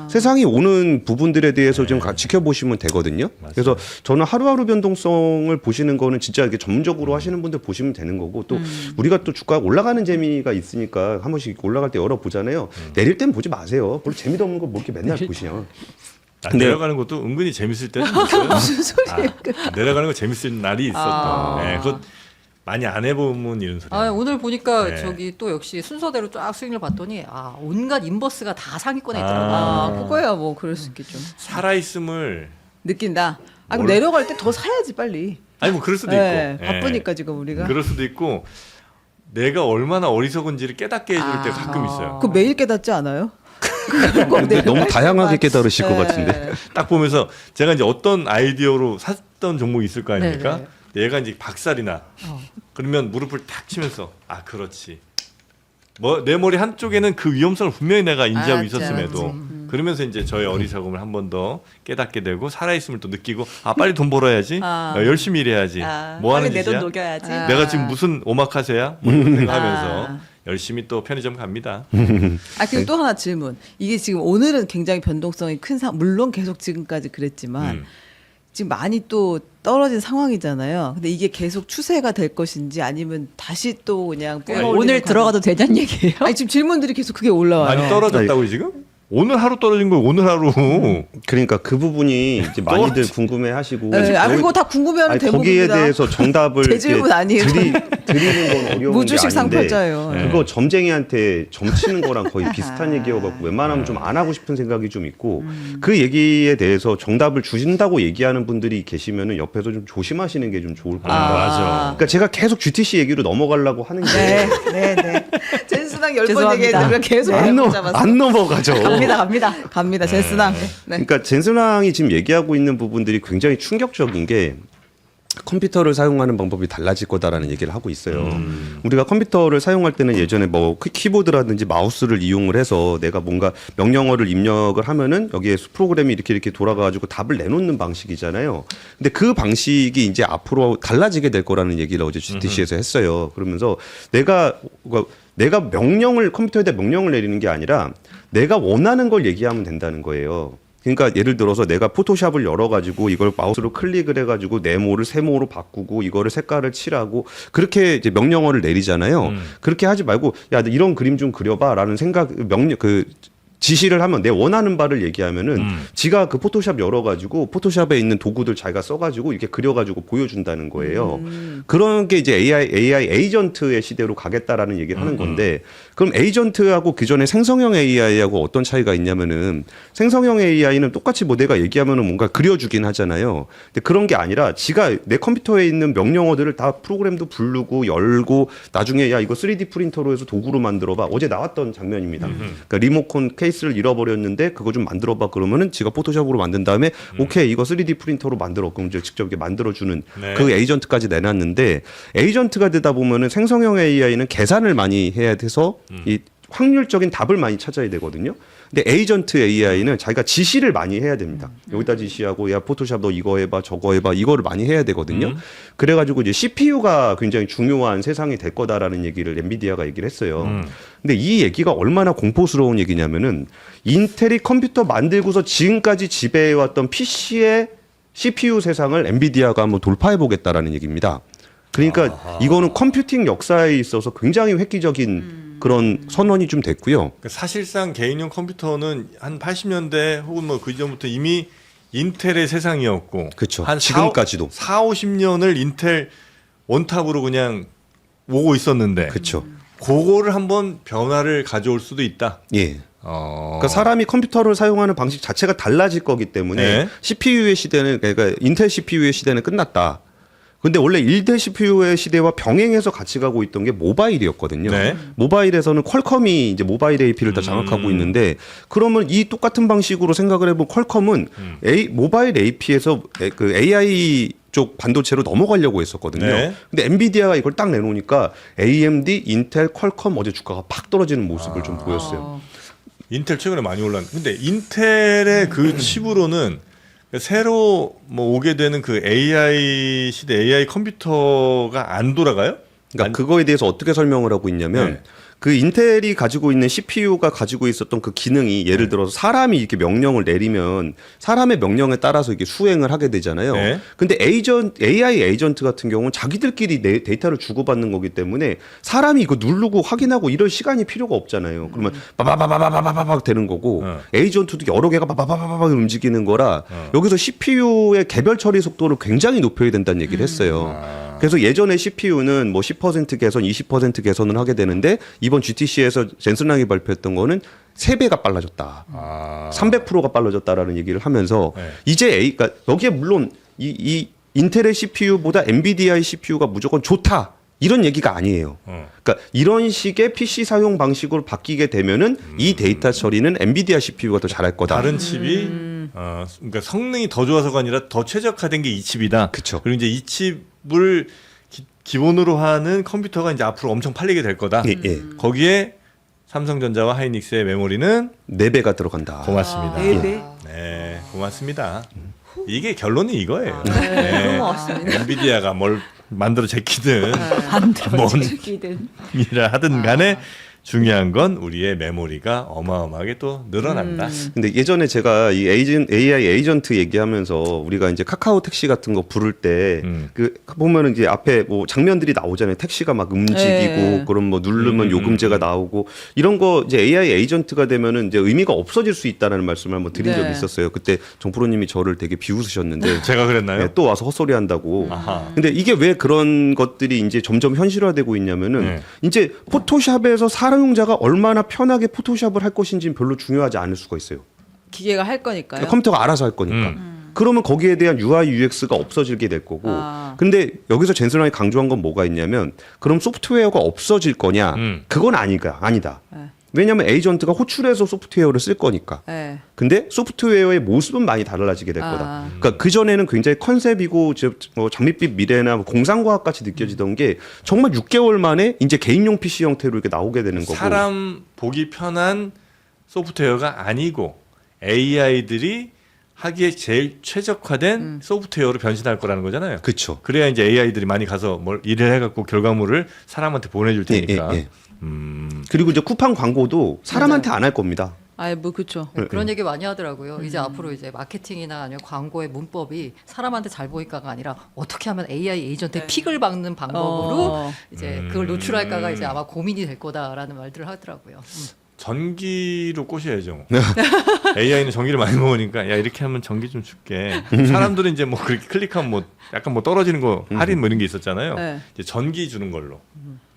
세상이 오는 부분들에 대해서 좀 지켜보시면 되거든요. 그래서 저는 하루하루 변동성을 보시는 거는 진짜 이렇게 전문적으로 하시는 분들 보시면 되는 거고 또 우리가 또 주가 올라가는 재미가 있으니까 한 번씩 올라갈 때 열어보잖아요. 내릴 땐 보지 마세요. 별로 재미도 없는 거 뭐 이렇게 맨날 보시냐. 근데-
내려가는 것도 은근히 재밌을 때도 있어요. 무슨 소리예요? 내려가는 거 재밌을 날이 있었다. 네, 그것 많이 안 해보면 이런 소리.
아, 오늘 보니까
네.
저기 또 역시 순서대로 쫙 스윙을 봤더니 아 온갖 인버스가 다 상위권에 있더라고요.
아, 그거야 뭐 그럴 수 있겠죠.
살아있음을
느낀다. 아, 그럼
뭘-
내려갈 때 더 사야지 빨리.
아니 뭐 그럴 수도
네,
있고.
바쁘니까 지금 우리가.
그럴 수도 있고 내가 얼마나 어리석은지를 깨닫게 해줄 때가 가끔 있어요.
그 매일 깨닫지 않아요?
근데 너무 다양하게 깨달으실 것 같은데.
딱 보면서 제가 이제 어떤 아이디어로 샀던 종목이 있을 거 아닙니까? 얘가 이제 박살이나 그러면 무릎을 탁 치면서 아 그렇지. 뭐 내 머리 한쪽에는 그 위험성을 분명히 내가 인지하고
알았지,
있었음에도
알았지.
그러면서 이제 저의 어리석음을 한 번 더 깨닫게 되고 살아있음을 또 느끼고 아 빨리 돈 벌어야지 열심히 일해야지 뭐 하는
빨리 내 돈
짓이야
녹여야지.
내가 지금 무슨 오마카세야 뭐 이런 생각하면서 열심히 또 편의점 갑니다.
아, 그리고 또 하나 질문. 이게 지금 오늘은 굉장히 변동성이 큰 물론 계속 지금까지 그랬지만 지금 많이 또 떨어진 상황이잖아요. 근데 이게 계속 추세가 될 것인지 아니면 다시 또 그냥 뿜어올리는
오늘
과정-
들어가도 되냐는 얘기예요?
아니 지금 질문들이 계속 그게 올라와요.
많이 떨어졌다고 지금? 오늘 하루 떨어진 거 오늘 하루.
그러니까 그 부분이 이제 많이들 궁금해하시고
네, 아,
여기-
그거 다 궁금해하는
아니,
대목입니다.
거기에 대해서 정답을
제 질문
이렇게
아니에요.
드리는 건 어려운
무주식
게 아닌데
상팔자예요.
그거 점쟁이한테 점치는 거랑 거의 비슷한 얘기여갖고 웬만하면 좀 안 하고 싶은 생각이 좀 있고 그 얘기에 대해서 정답을 주신다고 얘기하는 분들이 계시면은 옆에서 좀 조심하시는 게 좀 좋을 것 같아요.
맞아.
그러니까 제가 계속 GTC 얘기로 넘어가려고 하는 게
네, 네. 젠스랑 10번
죄송합니다.
얘기했는데 계속
안,
잡았어.
안 넘어가죠.
갑니다. 젠스랑. 네.
그러니까 젠슨왕이 지금 얘기하고 있는 부분들이 굉장히 충격적인 게 컴퓨터를 사용하는 방법이 달라질 거다라는 얘기를 하고 있어요. 우리가 컴퓨터를 사용할 때는 예전에 뭐 키보드라든지 마우스를 이용을 해서 내가 뭔가 명령어를 입력을 하면은 여기에 프로그램이 이렇게 돌아가가지고 답을 내놓는 방식이잖아요. 근데 그 방식이 이제 앞으로 달라지게 될 거라는 얘기를 어제 GTC에서 했어요. 그러면서 내가 명령을 컴퓨터에다 명령을 내리는 게 아니라 내가 원하는 걸 얘기하면 된다는 거예요. 그러니까 예를 들어서 내가 포토샵을 열어가지고 이걸 마우스로 클릭을 해가지고 네모를 세모로 바꾸고 이거를 색깔을 칠하고 그렇게 이제 명령어를 내리잖아요. 그렇게 하지 말고 야 이런 그림 좀 그려봐라는 지시를 하면 내 원하는 바를 얘기하면은 지가 그 포토샵 열어가지고 포토샵에 있는 도구들 자기가 써가지고 이렇게 그려가지고 보여준다는 거예요. 그런 게 이제 AI 에이전트의 시대로 가겠다라는 얘기를 하는 건데 그럼 에이전트하고 기존의 생성형 AI하고 어떤 차이가 있냐면은 생성형 AI는 똑같이 뭐 내가 얘기하면은 뭔가 그려주긴 하잖아요. 근데 그런 게 아니라 지가 내 컴퓨터에 있는 명령어들을 다 프로그램도 부르고 열고 나중에 야 이거 3D 프린터로 해서 도구로 만들어봐. 어제 나왔던 장면입니다. 그러니까 리모컨 케이스를 잃어버렸는데 그거 좀 만들어봐 그러면은 지가 포토샵으로 만든 다음에 오케이 이거 3D 프린터로 만들어 그럼 이제 직접 이렇게 만들어주는
네.
그 에이전트까지 내놨는데 에이전트가 되다 보면은 생성형 AI는 계산을 많이 해야 돼서 이 확률적인 답을 많이 찾아야 되거든요. 근데 에이전트 AI는 자기가 지시를 많이 해야 됩니다. 여기다 지시하고 야 포토샵 너 이거 해봐 저거 해봐 이거를 많이 해야 되거든요. 그래가지고 이제 CPU가 굉장히 중요한 세상이 될 거다라는 얘기를 엔비디아가 얘기를 했어요. 근데 이 얘기가 얼마나 공포스러운 얘기냐면은 인텔이 컴퓨터 만들고서 지금까지 지배해왔던 PC의 CPU 세상을 엔비디아가 한번 돌파해 보겠다라는 얘기입니다. 그러니까 이거는 컴퓨팅 역사에 있어서 굉장히 획기적인 그런 선언이 좀 됐고요.
그러니까 사실상 개인용 컴퓨터는 한 80년대 혹은 뭐 그 이전부터 이미 인텔의 세상이었고
그쵸.
한
지금까지도.
4, 50년을 인텔 원탑으로 그냥 오고 있었는데
그렇죠.
그거를 한번 변화를 가져올 수도 있다.
예. 그러니까 사람이 컴퓨터를 사용하는 방식 자체가 달라질 거기 때문에
네.
CPU의 시대는 그러니까 인텔 CPU의 시대는 끝났다. 근데 원래 1대 CPU의 시대와 병행해서 같이 가고 있던 게 모바일이었거든요.
네.
모바일에서는 퀄컴이 이제 모바일 AP를 다 장악하고 있는데 그러면 이 똑같은 방식으로 생각을 해보면 퀄컴은 모바일 AP에서 그 AI 쪽 반도체로 넘어가려고 했었거든요.
네.
근데 엔비디아가 이걸 딱 내놓으니까 AMD, 인텔, 퀄컴 어제 주가가 팍 떨어지는 모습을 좀 보였어요.
인텔 최근에 많이 올랐는데 근데 인텔의 그 칩으로는 새로 뭐 오게 되는 그 AI 시대 AI 컴퓨터가 안 돌아가요?
그러니까 그거에 대해서 어떻게 설명을 하고 있냐면
네.
그 인텔이 가지고 있는 CPU가 가지고 있었던 그 기능이 예를 들어서 사람이 이렇게 명령을 내리면 사람의 명령에 따라서 이게 수행을 하게 되잖아요.
네.
근데 AI 에이전트 같은 경우는 자기들끼리 데이터를 주고받는 거기 때문에 사람이 이거 누르고 확인하고 이럴 시간이 필요가 없잖아요. 그러면 빠바바바바바바박 되는 거고 에이전트도 여러 개가 빠바바바박 움직이는 거라 여기서 CPU의 개별 처리 속도를 굉장히 높여야 된다는 얘기를 했어요. 그래서 예전에 CPU는 뭐 10% 개선, 20% 개선을 하게 되는데 이번 GTC에서 젠슨랑이 발표했던 거는 3배가 빨라졌다. 300%가 빨라졌다라는 얘기를 하면서
네.
이제 그러니까 여기에 물론 이 인텔의 CPU보다 엔비디아의 CPU가 무조건 좋다. 이런 얘기가 아니에요. 그러니까 이런 식의 PC 사용 방식으로 바뀌게 되면은 이 데이터 처리는 엔비디아 CPU가 더 잘할 거다.
다른 칩이 그러니까 성능이 더 좋아서가 아니라 더 최적화된 게 이 칩이다.
그쵸.
그리고 이제 이 칩을 기본으로 하는 컴퓨터가 이제 앞으로 엄청 팔리게 될 거다.
예, 예.
거기에 삼성전자와 하이닉스의 메모리는
4배가 들어간다.
고맙습니다.
네 배?
네, 고맙습니다. 이게 결론이 이거예요.
네, 너무 맞습니다.
엔비디아가 뭘 만들어 제끼든
반대로
뭔
제끼든.
일을 하든 간에 중요한 건 우리의 메모리가 어마어마하게 또 늘어난다.
근데 예전에 제가 이 AI 에이전트 얘기하면서 우리가 이제 카카오 택시 같은 거 부를 때 그 보면은 이제 앞에 뭐 장면들이 나오잖아요. 택시가 막 움직이고
네.
그럼 뭐 누르면 요금제가 나오고 이런 거 이제 AI 에이전트가 되면은 이제 의미가 없어질 수 있다라는 말씀을 한번 드린
네.
적이 있었어요. 그때 정프로님이 저를 되게 비웃으셨는데
제가 그랬나요?
네, 또 와서 헛소리 한다고.
아하.
근데 이게 왜 그런 것들이 이제 점점 현실화되고 있냐면은
네.
이제 포토샵에서 사용자가 얼마나 편하게 포토샵을 할 것인지는 별로 중요하지 않을 수가 있어요.
기계가 할 거니까요.
컴퓨터가 알아서 할 거니까. 그러면 거기에 대한 UI, UX가 없어지게 될 거고. 근데 여기서 젠슨랑이 강조한 건 뭐가 있냐면 그럼 소프트웨어가 없어질 거냐? 그건 아니다.
네.
왜냐하면 에이전트가 호출해서 소프트웨어를 쓸 거니까.
네.
근데 소프트웨어의 모습은 많이 달라지게 될 거다. 그러니까 그 전에는 굉장히 컨셉이고 뭐 장밋빛 미래나 뭐 공상과학 같이 느껴지던 게 정말 6개월 만에 이제 개인용 PC 형태로 이렇게 나오게 되는 거고.
사람 보기 편한 소프트웨어가 아니고 AI들이 하기에 제일 최적화된 소프트웨어로 변신할 거라는 거잖아요.
그렇죠.
그래야 이제 AI들이 많이 가서 뭘 일을 해갖고 결과물을 사람한테 보내줄 테니까.
예. 그리고 이제 쿠팡 광고도 사람한테 안 할 겁니다.
아, 뭐 그렇죠.
그런 얘기 많이 하더라고요. 이제 앞으로 이제 마케팅이나 아니면 광고의 문법이 사람한테 잘 보일까가 아니라 어떻게 하면 AI 에이전트의 픽을 박는 방법으로 이제 그걸 노출할까가 이제 아마 고민이 될 거다라는 말들을 하더라고요.
전기로 꼬셔야죠. AI는 전기를 많이 먹으니까 야 이렇게 하면 전기 좀 줄게. 사람들은 이제 뭐 그렇게 클릭하면 뭐 약간 뭐 떨어지는 거 할인 뭐 이런 게 있었잖아요.
네.
이제 전기 주는 걸로.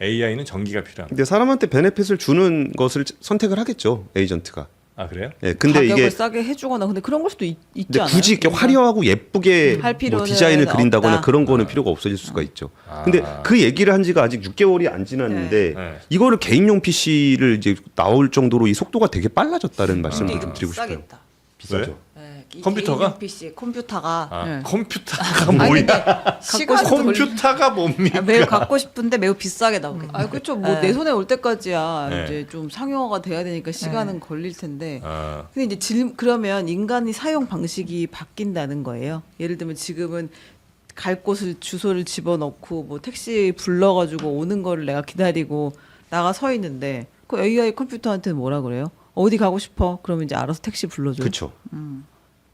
AI는 전기가 필요합니다.
근데 사람한테 베네핏을 주는 것을 선택을 하겠죠, 에이전트가.
아 그래요?
예, 근데
가격을
이게
싸게 해주거나 근데 그런 걸 수도 있지
근데
않아요?
굳이 이렇게 화려하고 예쁘게
할
뭐
필요는
디자인을 그린다거나
없다.
그런 거는 필요가 없어질 수가 있죠. 근데 그 얘기를 한 지가 아직 6개월이 안 지났는데
네.
이거를 개인용 PC를 이제 나올 정도로 이 속도가 되게 빨라졌다는 말씀을 좀 드리고 싶어요.
싸겠다.
비싸죠.
네, 이
컴퓨터가?
개인용 PC 컴퓨터가
아,
네.
컴퓨터가 뭐야?
시간
컴퓨터가 뭡니까?
매우 갖고 싶은데 매우 비싸게 나오겠다.
아, 그렇죠. 뭐 내 손에 올 때까지야
네.
이제 좀 상용화가 돼야 되니까 시간은 걸릴 텐데.
아,
근데 이제 그러면 인간이 사용 방식이 바뀐다는 거예요. 예를 들면 지금은 갈 곳을 주소를 집어넣고 뭐 택시 불러가지고 오는 거를 내가 기다리고 나가 서 있는데 그 AI 컴퓨터한테는 뭐라 그래요? 어디 가고 싶어? 그러면 이제 알아서 택시 불러줘.
그렇죠.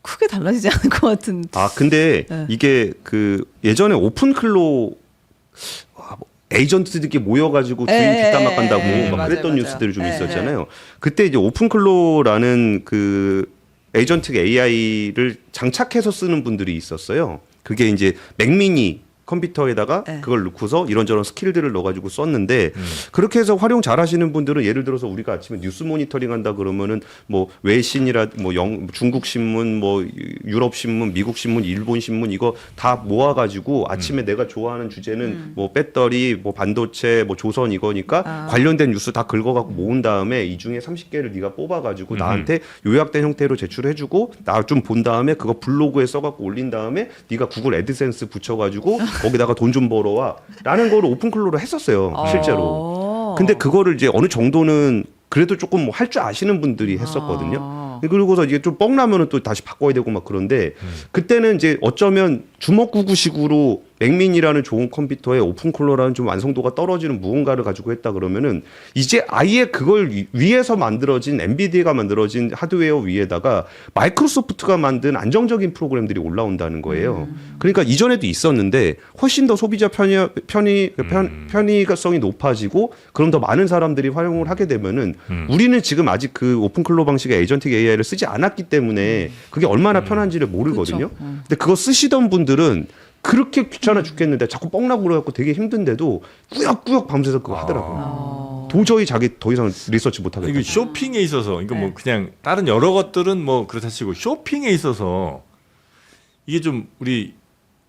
크게 달라지지 않을 것 같은.
아 근데
네.
이게 그 예전에 오픈클로 에이전트들이 모여가지고 주인 뒷담화 간다고 막
맞아요,
그랬던
맞아요.
뉴스들이 좀
예,
있었잖아요. 그때 이제 오픈클로라는 그 에이전틱 AI를 장착해서 쓰는 분들이 있었어요. 그게 이제 맥미니 컴퓨터에다가
네.
그걸 넣고서 이런저런 스킬들을 넣어가지고 썼는데 그렇게 해서 활용 잘하시는 분들은 예를 들어서 우리가 아침에 뉴스 모니터링 한다 그러면은 뭐 외신이라 뭐 중국 신문, 뭐 유럽 신문, 미국 신문, 일본 신문 이거 다 모아가지고 아침에 내가 좋아하는 주제는 뭐 배터리, 뭐 반도체, 뭐 조선 이거니까 관련된 뉴스 다 긁어갖고 모은 다음에 이 중에 30개를 네가 뽑아가지고 나한테 요약된 형태로 제출해주고 나 좀 본 다음에 그거 블로그에 써갖고 올린 다음에 네가 구글 애드센스 붙여가지고 거기다가 돈 좀 벌어와 라는 거를 오픈클로로 했었어요 실제로. 근데 그거를 이제 어느 정도는 그래도 조금 뭐 할 줄 아시는 분들이 했었거든요. 그리고서 이게 좀 뻥나면은 또 다시 바꿔야 되고 막 그런데 그때는 이제 어쩌면 주먹구구식으로 맥민이라는 좋은 컴퓨터에 오픈클로라는 좀 완성도가 떨어지는 무언가를 가지고 했다 그러면은 이제 아예 그걸 위에서 만들어진 엔비디아가 만들어진 하드웨어 위에다가 마이크로소프트가 만든 안정적인 프로그램들이 올라온다는 거예요. 그러니까 이전에도 있었는데 훨씬 더 소비자 편의성이 높아지고 그럼 더 많은 사람들이 활용을 하게 되면은 우리는 지금 아직 그 오픈클로 방식의 에이전틱 AI를 쓰지 않았기 때문에 그게 얼마나 편한지를 모르거든요. 근데 그거 쓰시던 분들은 그렇게 귀찮아 죽겠는데 자꾸 뻥나고 그래갖고 되게 힘든데도 꾸역꾸역 밤새서 그거 하더라고요. 도저히 자기 더 이상 리서치 못하겠다.
이거 쇼핑에 있어서 이거 뭐 그냥 다른 여러 것들은 뭐 그렇다 치고 쇼핑에 있어서 이게 좀 우리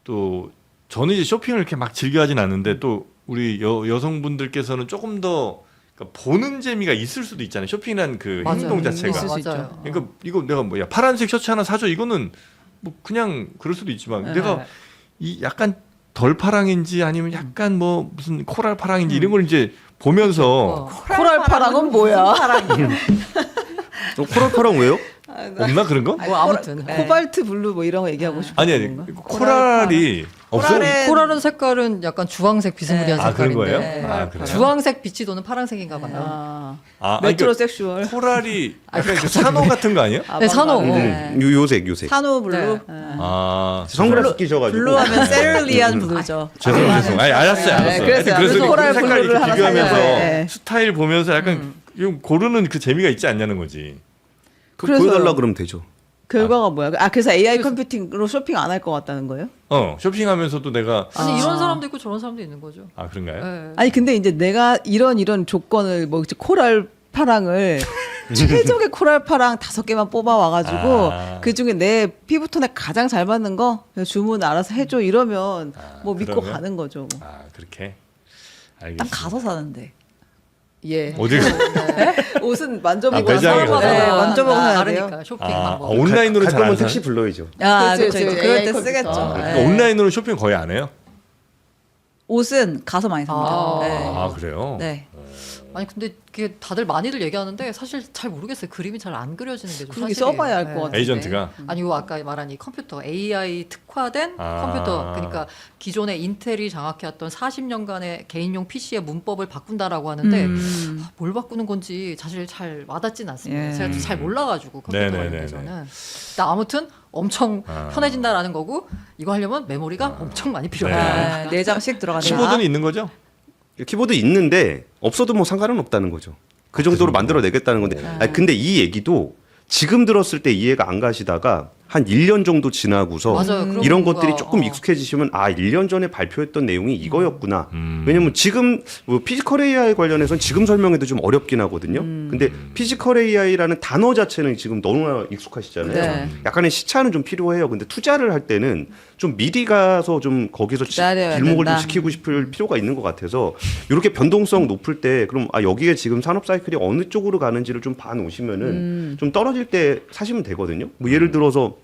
또 저는 이제 쇼핑을 이렇게 막 즐겨하진 않는데 또 우리 여성분들께서는 조금 더 그러니까 보는 재미가 있을 수도 있잖아요. 쇼핑이라는 그
맞아요.
행동 자체가.
있을 수 있죠.
맞아요.
그러니까 이거 내가 뭐야 파란색 셔츠 하나 사줘 이거는 뭐 그냥 그럴 수도 있지만 내가 이 약간 덜 파랑인지 아니면 약간 뭐 무슨 코랄 파랑인지 이런 걸 이제 보면서
코랄파랑은 뭐야?
코랄파랑 왜요?
없나 그런 거?
뭐 아무튼
코발트 블루 뭐 이런 거 얘기하고 싶은
아니 아니
건가?
코랄이 없어.
코랄은 색깔은 약간 주황색 비스무리한
아 그런
색깔인데
거예요? 아 그래요?
주황색 빛이 도는 파란색인가 봐요.
아,
아,
메트로섹슈얼.
코랄이 약간 그 산호 같은 거 아니에요?
네, 산호.
요색.
산호 블루.
네.
아
선글라스 끼셔가지고.
블루하면 세를리안 블루죠.
죄송. 아니 알았어요.
그래서
그래서
코랄
색깔
블루를
이렇게
하나
비교하면서
사야 돼.
스타일 보면서 약간 좀 고르는 그 재미가 있지 않냐는 거지.
그래서-
보여달라 그러면 되죠.
결과가 뭐야? 아 그래서 AI 컴퓨팅으로 쇼핑 안 할 것 같다는 거예요?
쇼핑하면서도 내가
아니 이런 사람도 있고 저런 사람도 있는 거죠.
아 그런가요?
네.
아니 근데 이제 내가 이런 조건을 뭐 코랄 파랑을 최적의 코랄 파랑 5개만 뽑아 와가지고
아.
그 중에 내 피부톤에 가장 잘 맞는 거 그냥 주문 알아서 해줘 이러면 뭐 믿고
그러면?
가는 거죠.
아 그렇게
딱
알겠습니다.
가서 사는데.
예.
어디
옷은 만져보고
아, 매장에
사는
가서.
거잖아요.
네, 만져보고 사야 돼요.
다르니까 쇼핑
아,
방법.
온라인으로
갈
잘 안
거면
사요?
택시 불러야죠.
아,
그치,
그렇죠.
그치.
그럴
AI
때
컴퓨터.
쓰겠죠.
그러니까
네.
온라인으로 쇼핑 거의 안 해요?
옷은 가서 많이 삽니다.
아.
네.
아 그래요?
네.
아니 근데 그게 다들 많이들 얘기하는데 사실 잘 모르겠어요. 그림이 잘 안 그려지는 게 좀
그러게
사실이에요.
써봐야 알 것 같아요.
에이전트가
아니 요 아까 말한 이 컴퓨터 AI 특화된
아.
컴퓨터 그러니까 기존의 인텔이 장악해왔던 40년간의 개인용 PC의 문법을 바꾼다라고 하는데 뭘 바꾸는 건지 사실 잘 와닿진 않습니다.
예.
제가 잘 몰라가지고 컴퓨터
네네네네.
관련해서는. 근데 아무튼 엄청 편해진다라는 거고 이거 하려면 메모리가 엄청 많이 필요해요.
네. 4장씩 들어가네요.
키보드는 있는 거죠?
키보드 있는데 없어도 뭐 상관은 없다는 거죠. 그 정도로 만들어내겠다는 건데. 아니, 근데 이 얘기도 지금 들었을 때 이해가 안 가시다가 한 1년 정도 지나고서
맞아요. 그런
이런
뭔가,
것들이 조금 익숙해지시면 아 1년 전에 발표했던 내용이 이거였구나. 왜냐면 지금 뭐 피지컬 AI 관련해서는 지금 설명해도 좀 어렵긴 하거든요. 근데 피지컬 AI라는 단어 자체는 지금 너무나 익숙하시잖아요.
네.
약간의 시차는 좀 필요해요. 근데 투자를 할 때는 좀 미리 가서 좀 거기서
기다려야
길목을
된다.
좀 지키고 싶을 필요가 있는 것 같아서 이렇게 변동성 높을 때 그럼 아 여기에 지금 산업 사이클이 어느 쪽으로 가는지를 좀 봐 놓으시면은 좀 떨어질 때 사시면 되거든요. 뭐 예를 들어서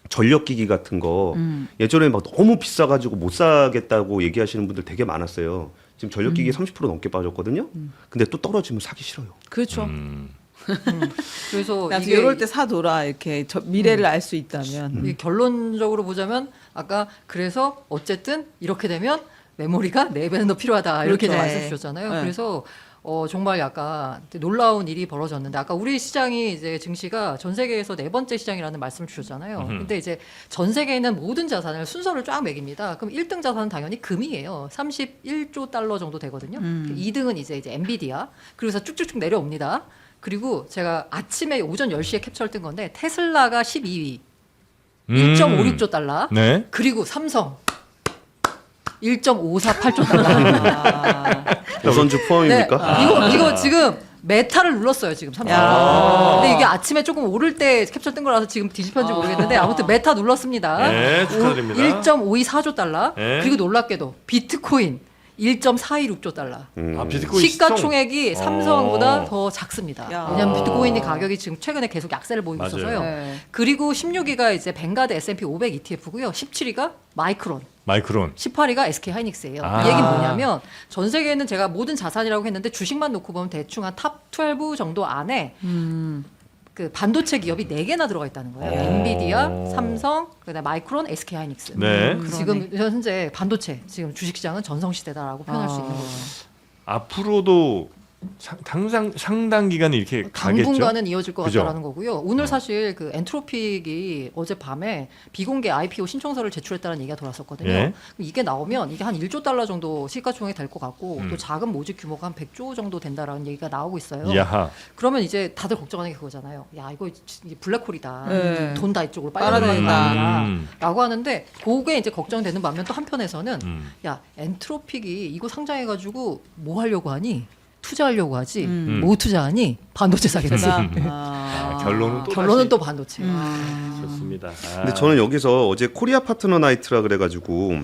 전력기기 같은 거 예전에 막 너무 비싸가지고 못 사겠다고 얘기하시는 분들 되게 많았어요. 지금 전력기기 30% 넘게 빠졌거든요. 근데 또 떨어지면 사기 싫어요.
그렇죠.
그래서
나중에 이럴 때 사둬라 이렇게 미래를 알 수 있다면.
이 결론적으로 보자면 아까 그래서 어쨌든 이렇게 되면 메모리가 4배는 더 필요하다 이렇게
그렇죠.
말씀 주셨잖아요.
네.
그래서 정말 약간 놀라운 일이 벌어졌는데 아까 우리 시장이 이제 증시가 전 세계에서 4번째 시장이라는 말씀을 주셨잖아요. 근데 이제 전 세계에 있는 모든 자산을 순서를 쫙 매깁니다. 그럼 1등 자산은 당연히 금이에요. 31조 달러 정도 되거든요. 2등은 이제 엔비디아. 그래서 쭉쭉쭉 내려옵니다. 그리고 제가 아침에 오전 10시에 캡처를 뜬 건데 테슬라가 12위 1.56조 달러.
네.
그리고 삼성 1.548조 달러.
우선주 포함입니까?
네. 이거 지금 메타를 눌렀어요 지금 삼성. 근데 이게 아침에 조금 오를 때 캡처 뜬 거라서 지금 뒤집혔는지 모르겠는데 아무튼 메타 눌렀습니다.
네, 축하드립니다.
1.524조 달러.
네.
그리고 놀랍게도 비트코인 1.426조 달러.
아, 비트코인
시가총액이
시총?
삼성보다 더 작습니다.
야.
왜냐하면 비트코인의 가격이 지금 최근에 계속 약세를 보이고
맞아요.
있어서요.
네.
그리고 16위가 이제 뱅가드 S&P 500 ETF고요. 17위가 마이크론.
마이크론.
18위가 SK 하이닉스예요.
아.
이 얘기는 뭐냐면 전 세계에는 제가 모든 자산이라고 했는데 주식만 놓고 보면 대충 한 탑 12 정도 안에 그 반도체 기업이 4개나 들어가 있다는 거예요. 엔비디아, 삼성, 그다음에 마이크론, SK 하이닉스.
네.
지금 현재 반도체 지금 주식시장은 전성시대다라고 표현할 수 있는 거죠.
앞으로도 상당 기간 이렇게 가겠죠.
당분간은 이어질 것
그죠?
같다라는 거고요. 오늘 사실 그 엔트로픽이 어젯밤에 비공개 IPO 신청서를 제출했다는 얘기가 돌았었거든요.
예.
그럼 이게 나오면 이게 한 1조 달러 정도 시가총액이 될 것 같고 또 자금 모집 규모가 한 100조 정도 된다라는 얘기가 나오고 있어요.
야하.
그러면 이제 다들 걱정하는 게 그거잖아요. 야 이거 이게 블랙홀이다.
네.
돈 다 이쪽으로 빨려들어가는 거
빨아들인다.
아니야라고 하는데 그게 이제 걱정되는 반면 또 한편에서는
음.
야 엔트로픽이 이거 상장해가지고 뭐 하려고 하니? 투자하려고 하지
음.
뭐 투자하니 반도체 사겠지.
결론은 또
결론은
다시-
또 반도체.
좋습니다. 아.
근데 저는 여기서 어제 코리아 파트너 나이트라 그래가지고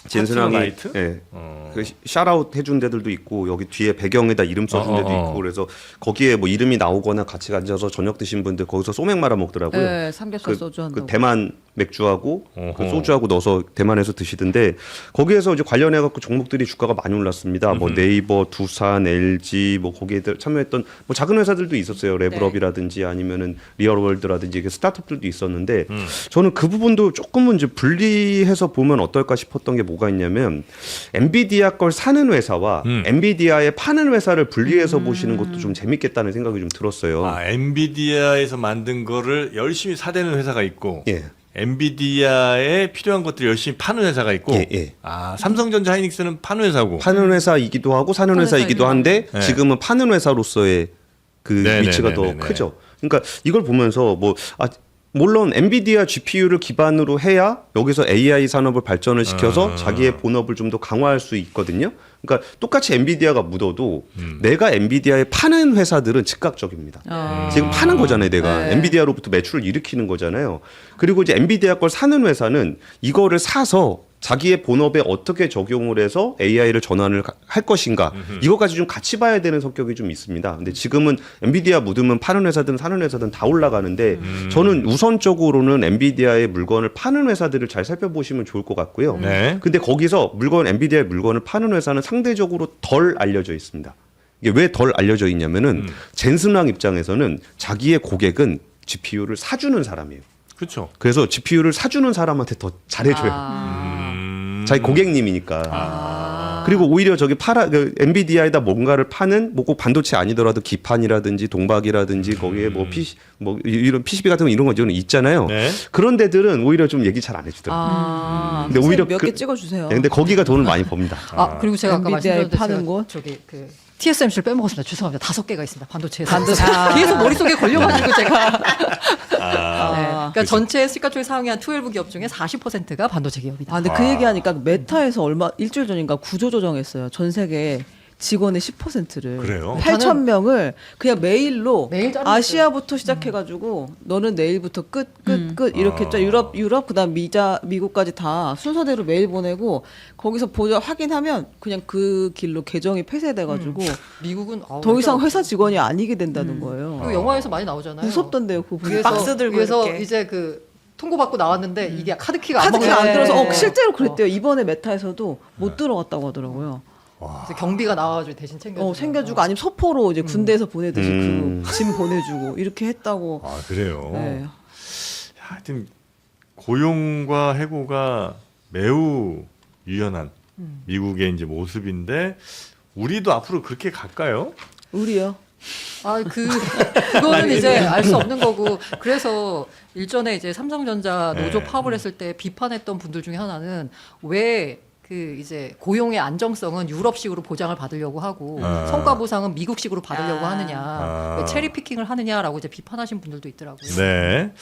젠슨왕이
나이트?
예,
어.
그 샤라웃 해준 데들도 있고 여기 뒤에 배경에다 이름 써준 데도
어.
있고 그래서 거기에 뭐 이름이 나오거나 같이 앉아서 저녁 드신 분들 거기서 소맥 말아 먹더라고요.
네, 삼겹살
그,
소주 한다고.
그 대만 맥주하고
어허.
그 소주하고 넣어서 대만에서 드시던데 거기에서 이제 관련해 갖고 종목들이 주가가 많이 올랐습니다. 뭐 네이버, 두산, LG 뭐 거기에 참여했던 뭐 작은 회사들도 있었어요. 레벨업이라든지 아니면은 리얼월드라든지 이게 스타트업들도 있었는데 저는 그 부분도 조금은 이제 분리해서 보면 어떨까 싶었던 게 뭐가 있냐면 엔비디아 걸 사는 회사와 엔비디아에 파는 회사를 분리해서 보시는 것도 좀 재밌겠다는 생각이 좀 들었어요.
아, 엔비디아에서 만든 거를 열심히 사대는 회사가 있고
예.
엔비디아에 필요한 것들을 열심히 파는 회사가 있고
예, 예.
아, 삼성전자 하이닉스는 파는 회사고
파는 회사이기도 하고 사는
파는
회사이기도
회사이기도
한데
네.
지금은 파는 회사로서의 그
네네네네네.
위치가 더 크죠. 그러니까 이걸 보면서 물론 엔비디아 GPU를 기반으로 해야 여기서 AI 산업을 발전을 시켜서 자기의 본업을 좀 더 강화할 수 있거든요. 그러니까 똑같이 엔비디아가 묻어도 내가 엔비디아에 파는 회사들은 즉각적입니다. 지금 파는 거잖아요, 내가.
네.
엔비디아로부터 매출을 일으키는 거잖아요. 그리고 이제 엔비디아 걸 사는 회사는 이거를 사서 자기의 본업에 어떻게 적용을 해서 AI를 전환을 할 것인가 이것까지 좀 같이 봐야 되는 성격이 좀 있습니다. 근데 지금은 엔비디아 묻으면 파는 회사든 사는 회사든 다 올라가는데 저는 우선적으로는 엔비디아의 물건을 파는 회사들을 잘 살펴보시면 좋을 것 같고요.
네.
근데 거기서 엔비디아의 물건을 파는 회사는 상대적으로 덜 알려져 있습니다. 이게 왜 덜 알려져 있냐면은 젠슨왕 입장에서는 자기의 고객은 GPU를 사주는 사람이에요.
그렇죠.
그래서 GPU를 사주는 사람한테 더 잘해줘요. 자기 고객님이니까. 그리고 오히려 저기 엔비디아에다 뭔가를 파는 뭐 꼭 반도체 아니더라도 기판이라든지 동박이라든지 거기에 뭐 이런 PCB 같은 거 이런 거 있잖아요.
네.
그런 데들은 오히려 좀 얘기 잘 안 해주더라고요. 근데 오히려
몇 개 찍어주세요.
근데 거기가 돈을 많이 법니다.
그리고 제가 아까
엔비디아에
말씀드렸는데
파는
제가
곳?
저기 그 TSMC를 빼먹었습니다. 죄송합니다. 5개가 있습니다. 반도체에서. 계속 머릿속에 걸려가지고 제가. 네. 그러니까 전체 시가총액 상위 한 12 기업 중에 40%가 반도체 기업이다.
근데 그 얘기하니까 메타에서 일주일 전인가 구조 조정했어요. 전 세계 직원의 10%를.
그래요?
8,000명을 그냥 메일로
메일 자르겠어요.
아시아부터 시작해가지고 너는 내일부터 끝 이렇게 했죠. 유럽 그다음 미국까지 다 순서대로 메일 보내고 거기서 확인하면 그냥 그 길로 계정이 폐쇄돼가지고
미국은
더 이상 회사 직원이 아니게 된다는 거예요.
그 영화에서 많이 나오잖아요.
무섭던데요, 그 부분.
박스 들고
그래서
이렇게.
이제 그 통보받고 나왔는데 이게 카드키가 안
카드키가
먹혀요.
안 들어서
네.
실제로 그랬대요. 이번에 메타에서도 못 들어갔다고 하더라고요.
그래서 경비가 나와가지고 대신 챙겨주고.
챙겨주고 아니면 소포로 이제 군대에서 보내듯이
음.
그 짐 보내주고 이렇게 했다고.
아, 그래요.
네.
하여튼 고용과 해고가 매우 유연한 미국의 이제 모습인데 우리도 앞으로 그렇게 갈까요?
우리요.
그거는 이제 알 수 없는 거고. 그래서 일전에 이제 삼성전자 노조
네.
파업을 했을 때 비판했던 분들 중에 하나는 왜 그 이제 고용의 안정성은 유럽식으로 보장을 받으려고 하고
아.
성과 보상은 미국식으로 받으려고
아.
하느냐,
아.
왜 체리 피킹을 하느냐라고 이제 비판하신 분들도 있더라고요.
네.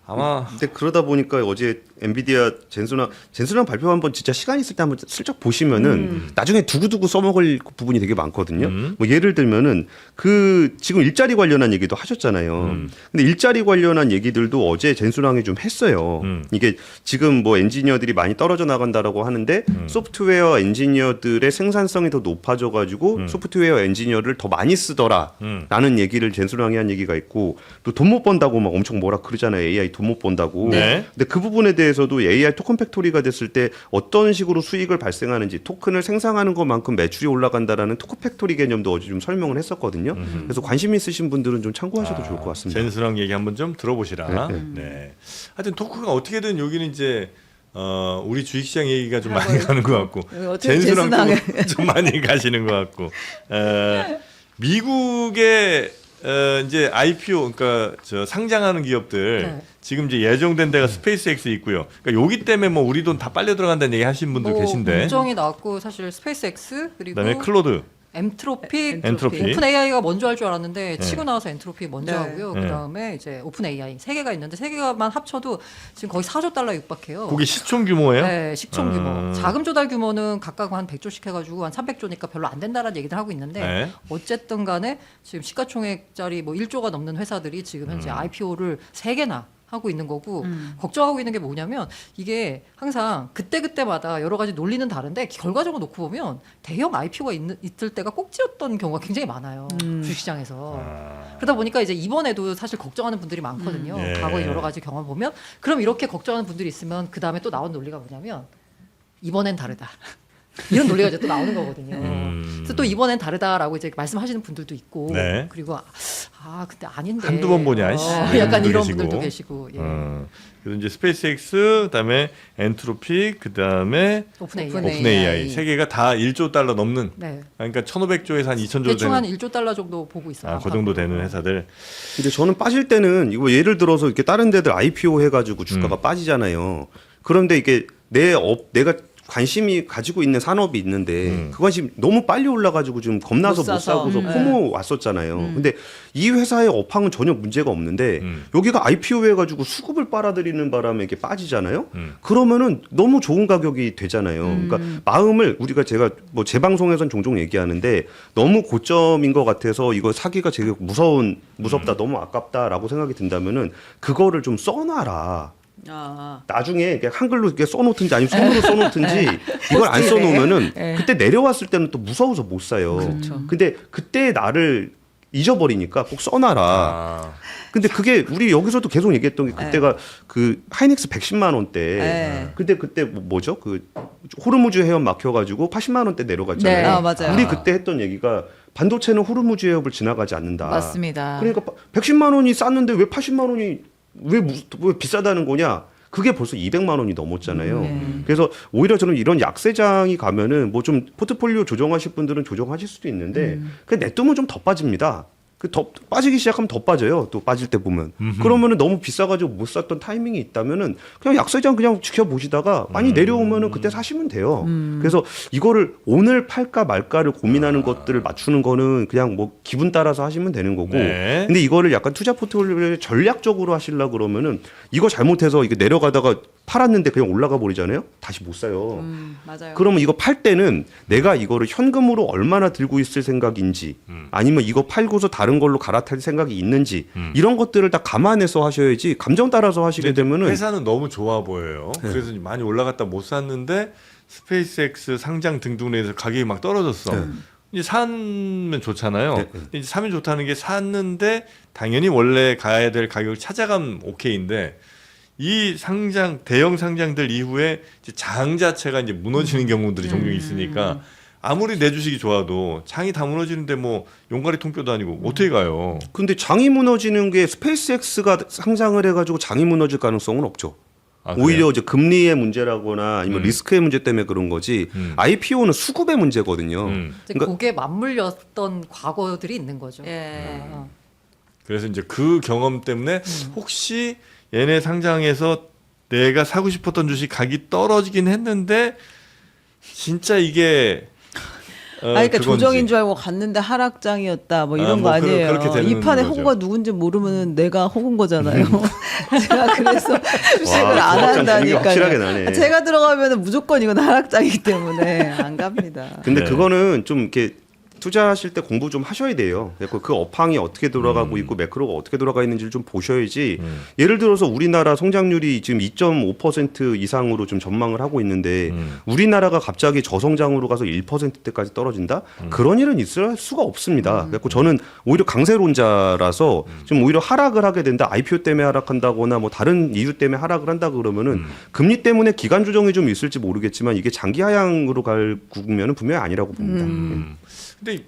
아마
근데 그러다 보니까 어제 엔비디아 젠슨랑 발표 한번 진짜 시간 있을 때 한번 슬쩍 보시면은 나중에 두고두고 써먹을 부분이 되게 많거든요. 뭐 예를 들면은 그 지금 일자리 관련한 얘기도 하셨잖아요. 근데 일자리 관련한 얘기들도 어제 젠슨랑이 좀 했어요. 이게 지금 뭐 엔지니어들이 많이 떨어져 나간다라고 하는데 소프트웨어 엔지니어들의 생산성이 더 높아져가지고 소프트웨어 엔지니어를 더 많이 쓰더라라는 얘기를 젠슨랑이 한 얘기가 있고 또 돈 못 번다고 막 엄청 뭐라 그러잖아요. AI 돈 못 번다고.
네.
근데 그 부분에 대해서도 AI 토큰 팩토리가 됐을 때 어떤 식으로 수익을 발생하는지 토큰을 생산하는 것만큼 매출이 올라간다라는 토큰 팩토리 개념도 어제 좀 설명을 했었거든요. 그래서 관심 있으신 분들은 좀 참고하셔도 좋을 것 같습니다.
젠수랑 얘기 한번 좀 들어보시라.
네,
네. 하여튼 토크가 어떻게든 여기는 이제 우리 주식시장 얘기가 좀 많이 가는 것 같고
어떻게
젠수랑
젠수랑
좀 많이 가시는 것 같고 미국의 이제 IPO 그러니까 저 상장하는 기업들
네.
지금 이제 예정된 데가 스페이스X 있고요. 그러니까 여기 때문에 뭐 우리 돈 다 빨려 들어간다는 얘기 하시는 분들 계신데.
공정이 나왔고 사실 스페이스X 그리고
그다음에 클로드,
엔트로픽,
엔트로피.
오픈 AI가 먼저 할 줄 알았는데
네.
치고 나와서 엔트로피 먼저
네.
하고요.
네.
그다음에 이제 오픈 AI 세 개가 있는데 세 개가만 합쳐도 지금 거의 4조 달러 육박해요.
그게 시총 규모예요?
네, 시총 규모.
음.
자금 조달 규모는 각각 한 100조씩 해가지고 한 300조니까 별로 안 된다라는 얘기를 하고 있는데
네.
어쨌든 간에 지금 시가총액짜리 뭐 1조가 넘는 회사들이 지금 현재 IPO를 3개나 하고 있는 거고 걱정하고 있는 게 뭐냐면 이게 항상 그때그때마다 여러 가지 논리는 다른데 결과적으로 놓고 보면 대형 IPO가 있을 때가 꼭지였던 경우가 굉장히 많아요. 주식시장에서. 그러다 보니까 이제 이번에도 사실 걱정하는 분들이 많거든요.
예.
과거에 여러 가지 경험 보면 그럼 이렇게 걱정하는 분들이 있으면 그 다음에 또 나온 논리가 뭐냐면 이번엔 다르다. 이런 논리가 이제 또 나오는 거거든요. 그래서 또 이번엔 다르다라고 이제 말씀하시는 분들도 있고,
네.
그리고 근데 아닌데
한두 번 보냐, 씨. 이런
약간
분도
이런
계시고.
분들도 계시고, 예.
그래서 이제 스페이스X, 그다음에 엔트로피, 그다음에
오픈 AI.
오픈
AI 세 개가 다 1조 달러 넘는.
네.
그러니까 1,500조에서 한 2,000조
대충 한
되는.
1조 달러 정도 보고 있어요.
그 정도 되는 회사들.
근데 저는 빠질 때는 이거 예를 들어서 이렇게 다른 데들 IPO 해가지고 주가가 빠지잖아요. 그런데 이게 내가 관심이 가지고 있는 산업이 있는데 그건 지금 너무 빨리 올라가지고 좀 겁나서
못
못
사서.
사고서 포모 왔었잖아요. 근데 이 회사의 업황은 전혀 문제가 없는데 여기가 IPO 해가지고 수급을 빨아들이는 바람에 이게 빠지잖아요. 그러면은 너무 좋은 가격이 되잖아요. 그러니까 마음을 제가 뭐 제 방송에선 종종 얘기하는데 너무 고점인 것 같아서 이거 사기가 되게 무섭다, 너무 아깝다라고 생각이 든다면은 그거를 좀 써놔라. 나중에 이렇게 한글로 이렇게 써놓든지 아니면 손으로 써놓든지 이걸 안 써놓으면은 그때 내려왔을 때는 또 무서워서 못 사요.
그렇죠.
근데 그때 나를 잊어버리니까 꼭 써놔라. 근데 그게 우리 여기서도 계속 얘기했던 게 그때가 그 하이닉스 110만 원대.
네.
근데 그때 뭐죠? 그 호르무즈 해협 막혀가지고 80만 원대 내려갔잖아요.
네. 맞아요.
우리 그때 했던 얘기가 반도체는 호르무즈 해협을 지나가지 않는다.
맞습니다.
그러니까 110만 원이 쌌는데 왜 80만 원이 왜 비싸다는 거냐? 그게 벌써 200만 원이 넘었잖아요. 그래서 오히려 저는 이런 약세장이 가면은 뭐 좀 포트폴리오 조정하실 분들은 조정하실 수도 있는데 그냥 냅두면 좀 더 빠집니다. 더 빠지기 시작하면 더 빠져요. 또 빠질 때 보면. 그러면은 너무 비싸가지고 못 샀던 타이밍이 있다면은 그냥 약세장 그냥 지켜보시다가 많이 내려오면은 그때 사시면 돼요. 그래서 이거를 오늘 팔까 말까를 고민하는 것들을 맞추는 거는 그냥 뭐 기분 따라서 하시면 되는 거고.
네.
근데 이거를 약간 투자 포트폴리오를 전략적으로 하시려 그러면은 이거 잘못해서 이게 내려가다가 팔았는데 그냥 올라가 버리잖아요. 다시 못 사요.
맞아요.
그러면 이거 팔 때는 내가 이거를 현금으로 얼마나 들고 있을 생각인지 아니면 이거 팔고서 다른 걸로 갈아탈 생각이 있는지 이런 것들을 다 감안해서 하셔야지 감정 따라서 하시게 되면은
회사는 너무 좋아 보여요. 그래서 많이 올라갔다 못 샀는데 스페이스X 상장 등등해서 가격이 막 떨어졌어. 이제 사면 좋잖아요. 근데 이제 사면 좋다는 게 샀는데 당연히 원래 가야 될 가격을 찾아가면 오케이인데 이 대형 상장들 이후에 이제 장 자체가 이제 무너지는 경우들이 종종 있으니까 아무리 내 주식이 좋아도 장이 다 무너지는데 뭐 용가리 통뼈도 아니고 어떻게 가요?
근데 장이 무너지는 게 스페이스X가 상장을 해가지고 장이 무너질 가능성은 없죠.
그래요?
오히려 이제 금리의 문제라거나 아니면 리스크의 문제 때문에 그런 거지 IPO는 수급의 문제거든요.
이제
그러니까-
그게 맞물렸던 과거들이 있는 거죠.
예.
그래서 이제 그 경험 때문에 혹시 얘네 상장해서 내가 사고 싶었던 주식 가격이 떨어지긴 했는데 진짜 이게
그러니까
그건지.
조정인 줄 알고 갔는데 하락장이었다 뭐 이런
뭐
거 아니에요.
그렇게 되는
이 판의
거죠.
호구가 누군지 모르면 내가 호구인 거잖아요. 제가 그래서 주식을 안
조합장 분위기 확실하게
한다니까요.
나네.
제가 들어가면 무조건 이건 하락장이기 때문에 안 갑니다.
근데
네.
그거는 좀 이렇게 투자하실 때 공부 좀 하셔야 돼요. 그 업황이 어떻게 돌아가고 있고 매크로가 어떻게 돌아가 있는지를 좀 보셔야지. 예를 들어서 우리나라 성장률이 지금 2.5% 이상으로 좀 전망을 하고 있는데 우리나라가 갑자기 저성장으로 가서 1%대까지 떨어진다? 그런 일은 있을 수가 없습니다. 그래서 저는 오히려 강세론자라서 좀 오히려 하락을 하게 된다. IPO 때문에 하락한다거나 뭐 다른 이유 때문에 하락을 한다 그러면은 금리 때문에 기간 조정이 좀 있을지 모르겠지만 이게 장기 하향으로 갈 국면은 분명히 아니라고 봅니다.
근데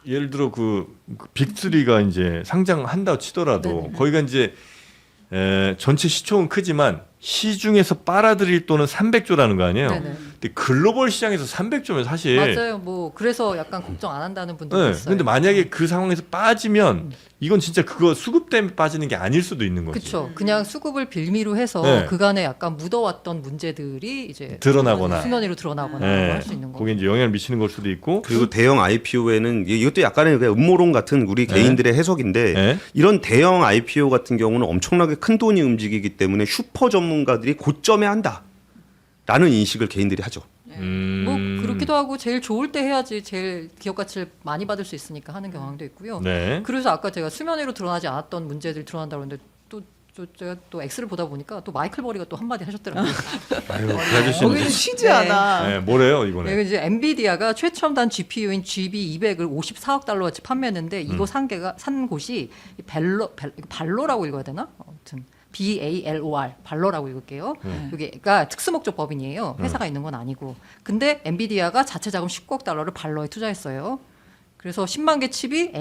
예를 들어 그 빅3가 이제 상장한다고 치더라도
네네.
거기가 이제 전체 시총은 크지만 시중에서 빨아들일 돈은 300조라는 거 아니에요.
네네.
근데 글로벌 시장에서 300조면 사실
맞아요. 뭐 그래서 약간 걱정 안 한다는 분들도
네,
있어요.
근데 만약에 그 상황에서 빠지면 이건 진짜 그거 수급 때문에 빠지는 게 아닐 수도 있는 거죠.
그렇죠. 그냥 수급을 빌미로 해서
네.
그간에 약간 묻어왔던 문제들이 이제
드러나거나.
수면 위로 드러나거나
네.
할 수 있는 거고.
거기에 이제 영향을 미치는 걸 수도 있고.
그리고 대형 IPO에는 이것도 약간의 그냥 음모론 같은 우리 개인들의 해석인데
네.
이런 대형 IPO 같은 경우는 엄청나게 큰 돈이 움직이기 때문에 슈퍼 전문가들이 고점에 한다라는 인식을 개인들이 하죠.
뭐 그렇기도 하고 제일 좋을 때 해야지 제일 기업 가치를 많이 받을 수 있으니까 하는 경향도 있고요.
네.
그래서 아까 제가 수면 위로 드러나지 않았던 문제들이 드러난다고 했는데 제가 또 X를 보다 보니까 또 마이클 버리가 또 한마디 하셨더라고요.
아유, 그 아저씨는
거기는 쉬지
네.
않아.
네, 뭐래요 이번에?
네, 이제 엔비디아가 최첨단 GPU인 GB200을 54억 달러어치 판매했는데 이거 산 곳이 발로라고 읽어야 되나? 아무튼 BALOR 발로라고 읽을게요. 여기가 특수목적 법인이에요. 회사가 있는 건 아니고. 근데 엔비디아가 자체 자금 19억 달러를 발로에 투자했어요. 그래서 10만 개 칩이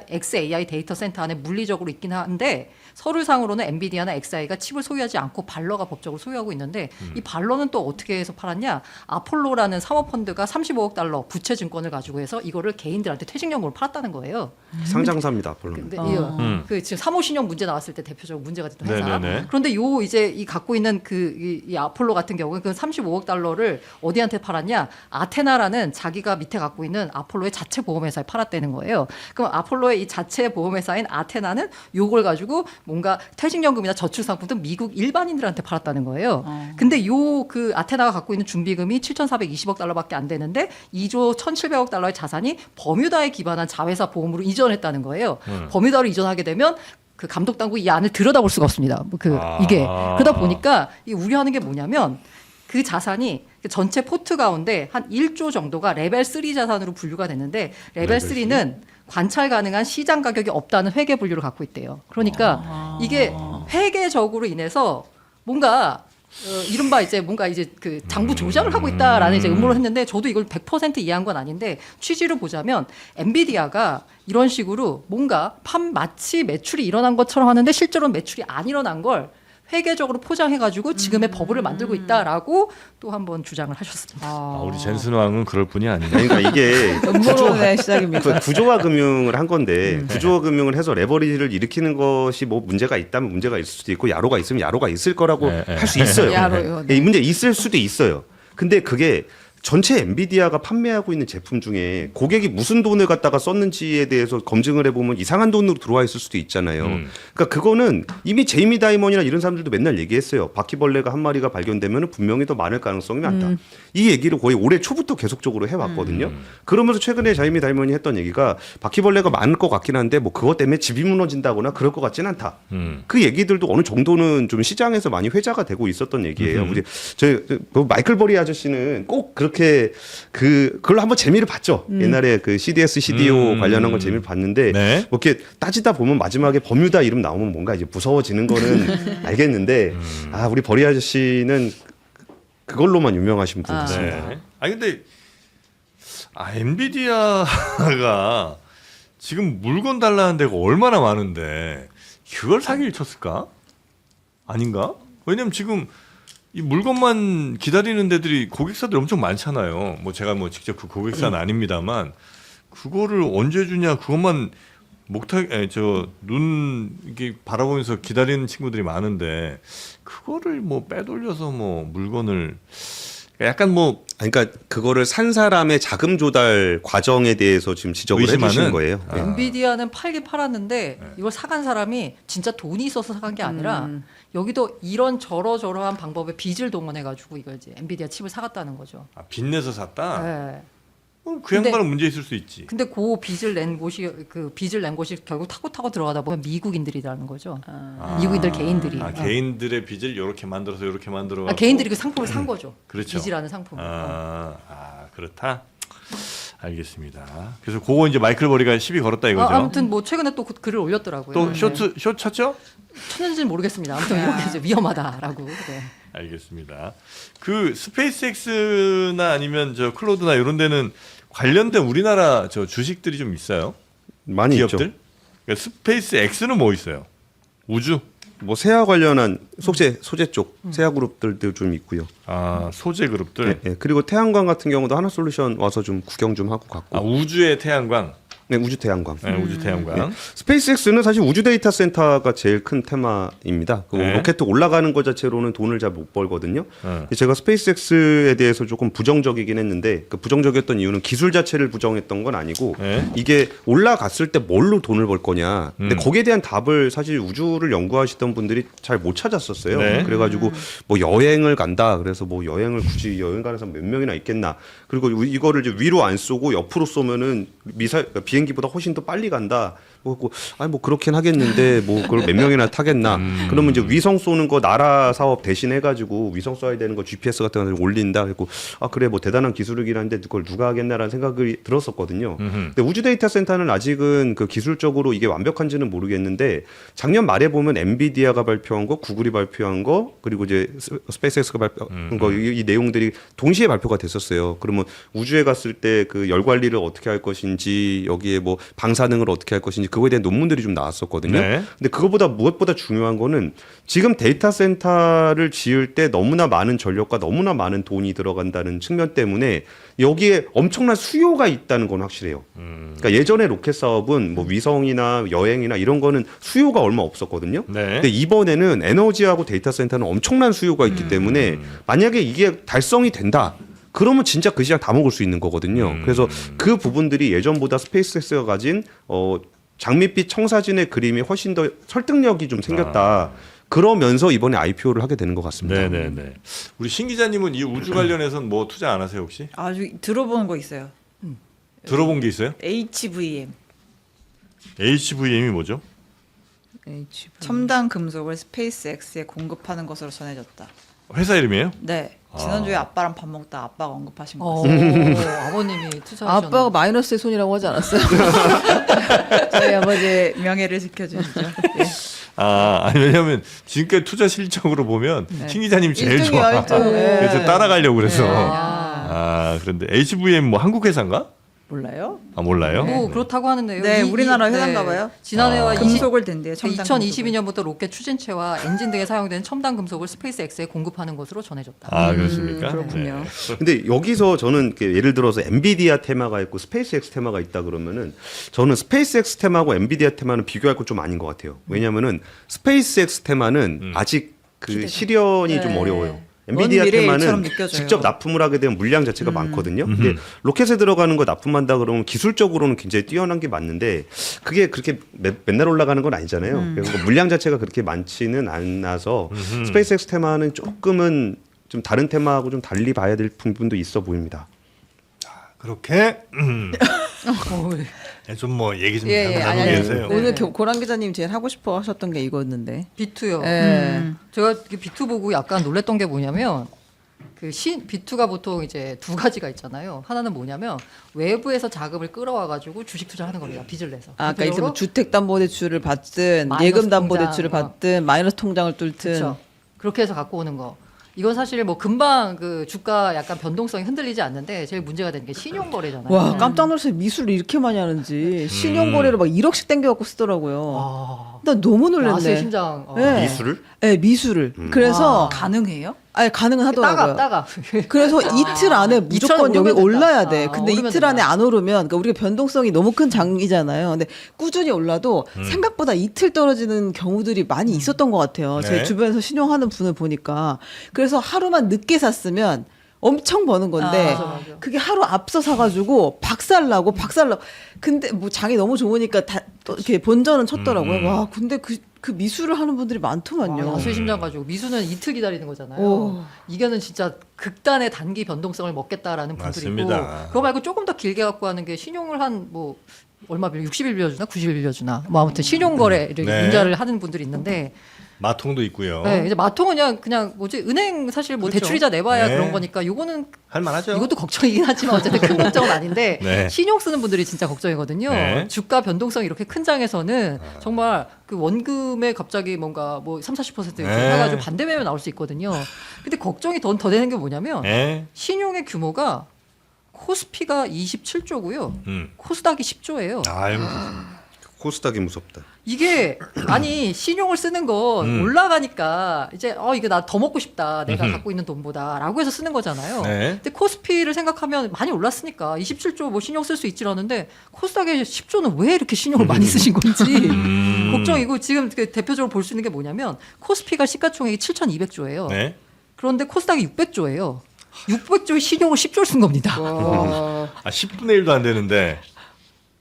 XAI 데이터 센터 안에 물리적으로 있긴 한데 서류상으로는 엔비디아나 XAI가 칩을 소유하지 않고 발러가 법적으로 소유하고 있는데 이 발러는 또 어떻게 해서 팔았냐? 아폴로라는 사모펀드가 35억 달러 부채 증권을 가지고 해서 이거를 개인들한테 퇴직연금으로 팔았다는 거예요.
상장사입니다, 아폴로는.
근데
음.
그 지금 사모신용 문제 나왔을 때 대표적으로 문제가 됐던 회사.
네네네.
그런데 요 이제 이 갖고 있는 이 아폴로 같은 경우는 그 35억 달러를 어디한테 팔았냐? 아테나라는 자기가 밑에 갖고 있는 아폴로의 자체 보험회사에 팔았다는 거예요. 그럼 아폴로의 이 자체 보험회사인 아테나는 요걸 가지고 뭔가 퇴직연금이나 저축상품 등 미국 일반인들한테 팔았다는 거예요. 근데 요 그 아테나가 갖고 있는 준비금이 7,420억 달러밖에 안 되는데 2조 1,700억 달러의 자산이 버뮤다에 기반한 자회사 보험으로 이전했다는 거예요. 버뮤다로 이전하게 되면 그 감독 당국 이 안을 들여다볼 수가 없습니다. 이게 그러다 보니까 이 우려하는 게 뭐냐면 그 자산이 전체 포트 가운데 한 1조 정도가 레벨 3 자산으로 분류가 됐는데 레벨 3는 관찰 가능한 시장 가격이 없다는 회계 분류를 갖고 있대요. 그러니까 이게 회계적으로 인해서 뭔가 이른바 이제 뭔가 이제 그 장부 조작을 하고 있다라는 이제 음모를 했는데 저도 이걸 100% 이해한 건 아닌데 취지를 보자면 엔비디아가 이런 식으로 뭔가 마치 매출이 일어난 것처럼 하는데 실제로는 매출이 안 일어난 걸 회계적으로 포장해가지고 지금의 버블을 만들고 있다라고 또 한번 주장을 하셨습니다.
우리 젠슨 왕은 그럴 분이 아니네.
그러니까 이게
음모론의 시작입니다.
구조화 금융을 한 건데 구조화 금융을 해서 레버리지를 일으키는 것이 뭐 문제가 있다면 문제가 있을 수도 있고 야로가 있으면 야로가 있을 거라고
네, 네.
할 수 있어요.
야로요, 네.
이 문제 있을 수도 있어요. 근데 그게 전체 엔비디아가 판매하고 있는 제품 중에 고객이 무슨 돈을 갖다가 썼는지에 대해서 검증을 해보면 이상한 돈으로 들어와 있을 수도 있잖아요. 그러니까 그거는 이미 제이미 다이먼이나 이런 사람들도 맨날 얘기했어요. 바퀴벌레가 한 마리가 발견되면 분명히 더 많을 가능성이 많다. 이 얘기를 거의 올해 초부터 계속적으로 해왔거든요. 그러면서 최근에 제이미 다이먼이 했던 얘기가 바퀴벌레가 많을 것 같긴 한데 뭐 그것 때문에 집이 무너진다거나 그럴 것 같진 않다. 그 얘기들도 어느 정도는 좀 시장에서 많이 회자가 되고 있었던 얘기예요. 우리 마이클 버리 아저씨는 꼭 그렇게 그걸로 한번 재미를 봤죠. 옛날에 그 CDS, CDO 관련한 건 재미를 봤는데
네.
뭐 이렇게 따지다 보면 마지막에 버뮤다 이름 나오면 뭔가 이제 무서워지는 거는 알겠는데 우리 버리 아저씨는 그걸로만 유명하신 분이었습니다.
네. 근데 엔비디아가 지금 물건 달라는 데가 얼마나 많은데 그걸 사기를 쳤을까? 아닌가? 왜냐면 지금 이 물건만 기다리는 데들이 고객사들이 엄청 많잖아요. 뭐 제가 뭐 직접 그 고객사는 아닙니다만 그거를 언제 주냐 그것만 눈 이렇게 바라보면서 기다리는 친구들이 많은데 그거를 뭐 빼돌려서 뭐 물건을 약간 뭐
그러니까 그거를 산 사람의 자금 조달 과정에 대해서 지금 지적을
의심하는?
해주시는 거예요. 네.
엔비디아는 팔긴 팔았는데 이걸 사간 사람이 진짜 돈이 있어서 사간 게 아니라 여기도 이런 저러저러한 방법에 빚을 동원해가지고 이걸 이제 엔비디아 칩을 사갔다는 거죠.
빚내서 샀다.
네.
그
근데-
양반은 문제 있을 수 있지.
근데 그 빚을 낸 곳이 결국 타고 들어가다 보면 미국인들이라는 거죠. 미국인들 개인들이.
개인들의 빚을 이렇게 만들어서 이렇게 만들어.
개인들이 그 상품을 산 거죠.
그렇죠.
빚이라는 상품을.
그렇다. 알겠습니다. 그래서 그거 이제 마이클 버리가 시비 걸었다 이거죠.
아무튼 뭐 최근에 또 글을 올렸더라고요.
또
네.
쇼 쳤죠?
쳤는지는 모르겠습니다. 아무튼 이렇게 이제 위험하다라고. 네.
알겠습니다. 그 스페이스X나 아니면 저 클로드나 이런 데는 관련된 우리나라 저 주식들이 좀 있어요.
많이
기업들?
있죠.
그러니까 스페이스X는 뭐 있어요? 우주?
뭐 세아 관련한 소재 쪽 세아 그룹들도 좀 있고요.
소재 그룹들.
네, 네. 그리고 태양광 같은 경우도 하나솔루션 와서 좀 구경 좀 하고 갔고.
우주의 태양광.
네, 우주 태양광.
네, 우주 태양광.
스페이스X는 사실 우주 데이터 센터가 제일 큰 테마입니다. 그
네.
로켓 올라가는 것 자체로는 돈을 잘 못 벌거든요.
네.
제가 스페이스X에 대해서 조금 부정적이긴 했는데 그 부정적이었던 이유는 기술 자체를 부정했던 건 아니고
네.
이게 올라갔을 때 뭘로 돈을 벌 거냐. 근데
음.
거기에 대한 답을 사실 우주를 연구하시던 분들이 잘 못 찾았었어요.
네.
그래가지고 뭐 여행을 간다. 그래서 뭐 여행을 굳이 여행 가는 사람 몇 명이나 있겠나. 그리고 이거를 이제 위로 안 쏘고 옆으로 쏘면은 비행기보다 훨씬 더 빨리 간다. 뭐 그렇긴 하겠는데 뭐 그걸 몇 명이나 타겠나. 그러면 이제 위성 쏘는 거 나라 사업 대신 해가지고 위성 쏴야 되는 거 GPS 같은 거 올린다. 그리고 그래 뭐 대단한 기술이긴 한데 그걸 누가 하겠나라는 생각이 들었었거든요. 근데 우주 데이터 센터는 아직은 그 기술적으로 이게 완벽한지는 모르겠는데 작년 말에 보면 엔비디아가 발표한 거, 구글이 발표한 거, 그리고 이제 스페이스X가 발표한 거 이 내용들이 동시에 발표가 됐었어요. 그러면 우주에 갔을 때 그 열 관리를 어떻게 할 것인지 여기에 뭐 방사능을 어떻게 할 것인지 그거에 대한 논문들이 좀 나왔었거든요.
네.
근데 그거보다 무엇보다 중요한 거는 지금 데이터 센터를 지을 때 너무나 많은 전력과 너무나 많은 돈이 들어간다는 측면 때문에 여기에 엄청난 수요가 있다는 건 확실해요. 그러니까 예전에 로켓 사업은 뭐 위성이나 여행이나 이런 거는 수요가 얼마 없었거든요.
네.
근데 이번에는 에너지하고 데이터 센터는 엄청난 수요가 있기 때문에 만약에 이게 달성이 된다. 그러면 진짜 그 시장 다 먹을 수 있는 거거든요. 그래서 그 부분들이 예전보다 스페이스X가 가진 장밋빛 청사진의 그림이 훨씬 더 설득력이 좀 생겼다. 그러면서 이번에 IPO를 하게 되는 것 같습니다.
네네네. 우리 신 기자님은 이 우주 관련해서는 뭐 투자 안 하세요 혹시?
아주 들어보는 거 있어요.
들어본 게 있어요?
HVM.
HVM이 뭐죠?
첨단 금속을 스페이스X에 공급하는 것으로 전해졌다.
회사 이름이에요?
네. 지난주에 아빠랑 밥 먹다 아빠가 언급하신 거.
아버님이 투자하셨나?
아빠가 마이너스의 손이라고 하지 않았어요?
저희 아버지의 명예를 지켜주시죠. 예.
왜냐면 지금까지 투자 실적으로 보면 신 기자님 제일
일등이야,
좋아.
일등.
그래서 따라가려고 그래서.
야.
그런데 HVM 뭐 한국 회사인가?
몰라요?
몰라요?
뭐 그렇다고 하는데요.
네, 우리나라 회사인가 봐요.
지난해와
금속을 댄대요. 첨단 금속을.
2022년부터 로켓 추진체와 엔진 등에 사용되는 첨단 금속을 스페이스X에 공급하는 것으로 전해졌다.
그렇습니까?
그렇군요.
네.
근데 여기서 저는 이렇게 예를 들어서 엔비디아 테마가 있고 스페이스X 테마가 있다 그러면은 저는 스페이스X 테마하고 엔비디아 테마는 비교할 건 좀 아닌 것 같아요. 왜냐면은 스페이스X 테마는 아직 그 실현이 좀 어려워요. 엔비디아
먼 미래일처럼
테마는
느껴져요.
직접 납품을 하게 되면 물량 자체가 많거든요. 근데 로켓에 들어가는 거 납품한다 그러면 기술적으로는 굉장히 뛰어난 게 맞는데 그게 그렇게 맨날 올라가는 건 아니잖아요. 그래서 물량 자체가 그렇게 많지는 않아서 스페이스X 테마는 조금은 좀 다른 테마하고 좀 달리 봐야 될 부분도 있어 보입니다.
그렇게 좀 뭐 얘기 좀 나누고 계세요.
오늘 고란 기자님 제일 하고 싶어 하셨던 게 이거였는데.
B2요.
예.
제가 B2 보고 약간 놀랬던 게 뭐냐면 B2가 보통 이제 두 가지가 있잖아요. 하나는 뭐냐면 외부에서 자금을 끌어와가지고 주식 투자하는 겁니다. 빚을 내서.
그러니까 이제
대표적으로
뭐 주택담보대출을 받든
마이너스
예금담보대출을
통장,
받든 마이너스 통장을 뚫든.
그렇죠. 그렇게 해서 갖고 오는 거. 이건 사실 뭐 금방 그 주가 약간 변동성이 흔들리지 않는데 제일 문제가 되는 게 신용 거래잖아요.
와 깜짝 놀랐어요. 미술을 이렇게 많이 하는지 신용거래를 막 1억씩 땡겨갖고 쓰더라고요. 나 너무
야세
놀랐네.
심장.
네.
미술을?
네, 미술을. 그래서
가능해요?
아니 가능은 하더라고요.
따가.
그래서 이틀 안에 무조건 여기
오르면
올라야
된다.
돼. 근데
오르면
이틀 안에
된다.
안 오르면 그러니까 우리가 변동성이 너무 큰 장이잖아요. 근데 꾸준히 올라도 생각보다 이틀 떨어지는 경우들이 많이 있었던 것 같아요.
네.
제 주변에서 신용하는 분을 보니까. 그래서 하루만 늦게 샀으면 엄청 버는 건데
맞아,
맞아.
그게 하루 앞서 사가지고 박살나고. 근데 뭐 장이 너무 좋으니까 다 또 이렇게 본전은 쳤더라고요. 와 근데 그 미술을 하는 분들이 많더만요.
야수의 심장 가지고 미수는 이틀 기다리는 거잖아요.
오.
이게는 진짜 극단의 단기 변동성을 먹겠다라는 분들이고
맞습니다.
그거 말고 조금 더 길게 갖고 하는 게 신용을 한 뭐 얼마 빌려 60일 빌려주나 90일 빌려주나 뭐 아무튼 신용 거래를
네.
인자를 하는 분들이 있는데
마통도 있고요.
네, 이제 마통은 그냥 뭐지 은행 사실 뭐
그렇죠.
대출이자 내봐야
네.
그런 거니까 요거는
할 만하죠.
이것도 걱정이긴 하지만 어쨌든 큰 걱정은 아닌데
네.
신용 쓰는 분들이 진짜 걱정이거든요.
네.
주가 변동성이 이렇게 큰 장에서는 정말 그 원금에 갑자기 뭔가 뭐 30~40% 이렇게
네.
해가지고 반대 매매 나올 수 있거든요. 근데 걱정이 더 되는 게 뭐냐면
네.
신용의 규모가 코스피가 27조고요. 코스닥이 10조예요.
아유.
코스닥이 무섭다.
이게 아니 신용을 쓰는 건 올라가니까 이제 이거 나 더 먹고 싶다 내가 갖고 있는 돈보다라고 해서 쓰는 거잖아요.
네.
근데 코스피를 생각하면 많이 올랐으니까 27조 뭐 신용 쓸 수 있지 않은데 코스닥의 10조는 왜 이렇게 신용을 많이 쓰신 건지 걱정이고 지금 그 대표적으로 볼 수 있는 게 뭐냐면 코스피가 시가총액이 7,200조예요.
네.
그런데 코스닥이 600조예요. 600조의 신용을 10조를 쓴 겁니다.
와.
10분의 1도 안 되는데.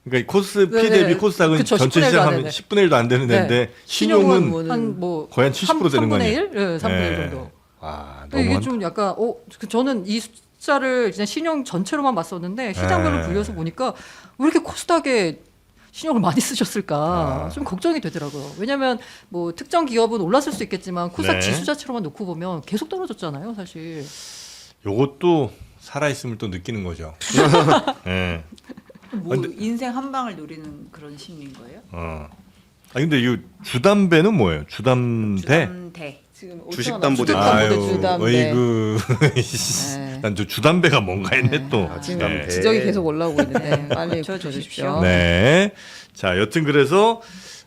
그러니까 코스피
네,
대비
네.
코스닥은
그쵸,
전체
10분의 1도 안
시장하면
되는데.
10분의 1도 안 되는
네.
데인데
신용은
신용은
한 뭐
거의 한 70% 되는 거
3분의
아니에요?
1? 네, 3분의 1
네.
정도.
아,
근데 이게
너무
좀 약간 저는 이 숫자를 그냥 신용 전체로만 봤었는데 시장별로
네.
분류해서 보니까 왜 이렇게 코스닥에 신용을 많이 쓰셨을까
아.
좀 걱정이 되더라고요. 왜냐하면 뭐 특정 기업은 올랐을 수 있겠지만 코스닥
네.
지수 자체로만 놓고 보면 계속 떨어졌잖아요, 사실.
요것도 살아있음을 또 느끼는 거죠. 네.
뭐
근데-
인생 한 방을 노리는 그런 심리인 거예요?
아 근데 이 주담배는 뭐예요? 주담배?
주담대.
지금
주식담보대.
주담대.
어이구.
네.
난 저 주담배가 뭔가 했네 또.
지금
네.
지적이 계속 올라오고 있는데 빨리
고쳐주십시오.
고쳐주십시오.
네. 자, 여튼 그래서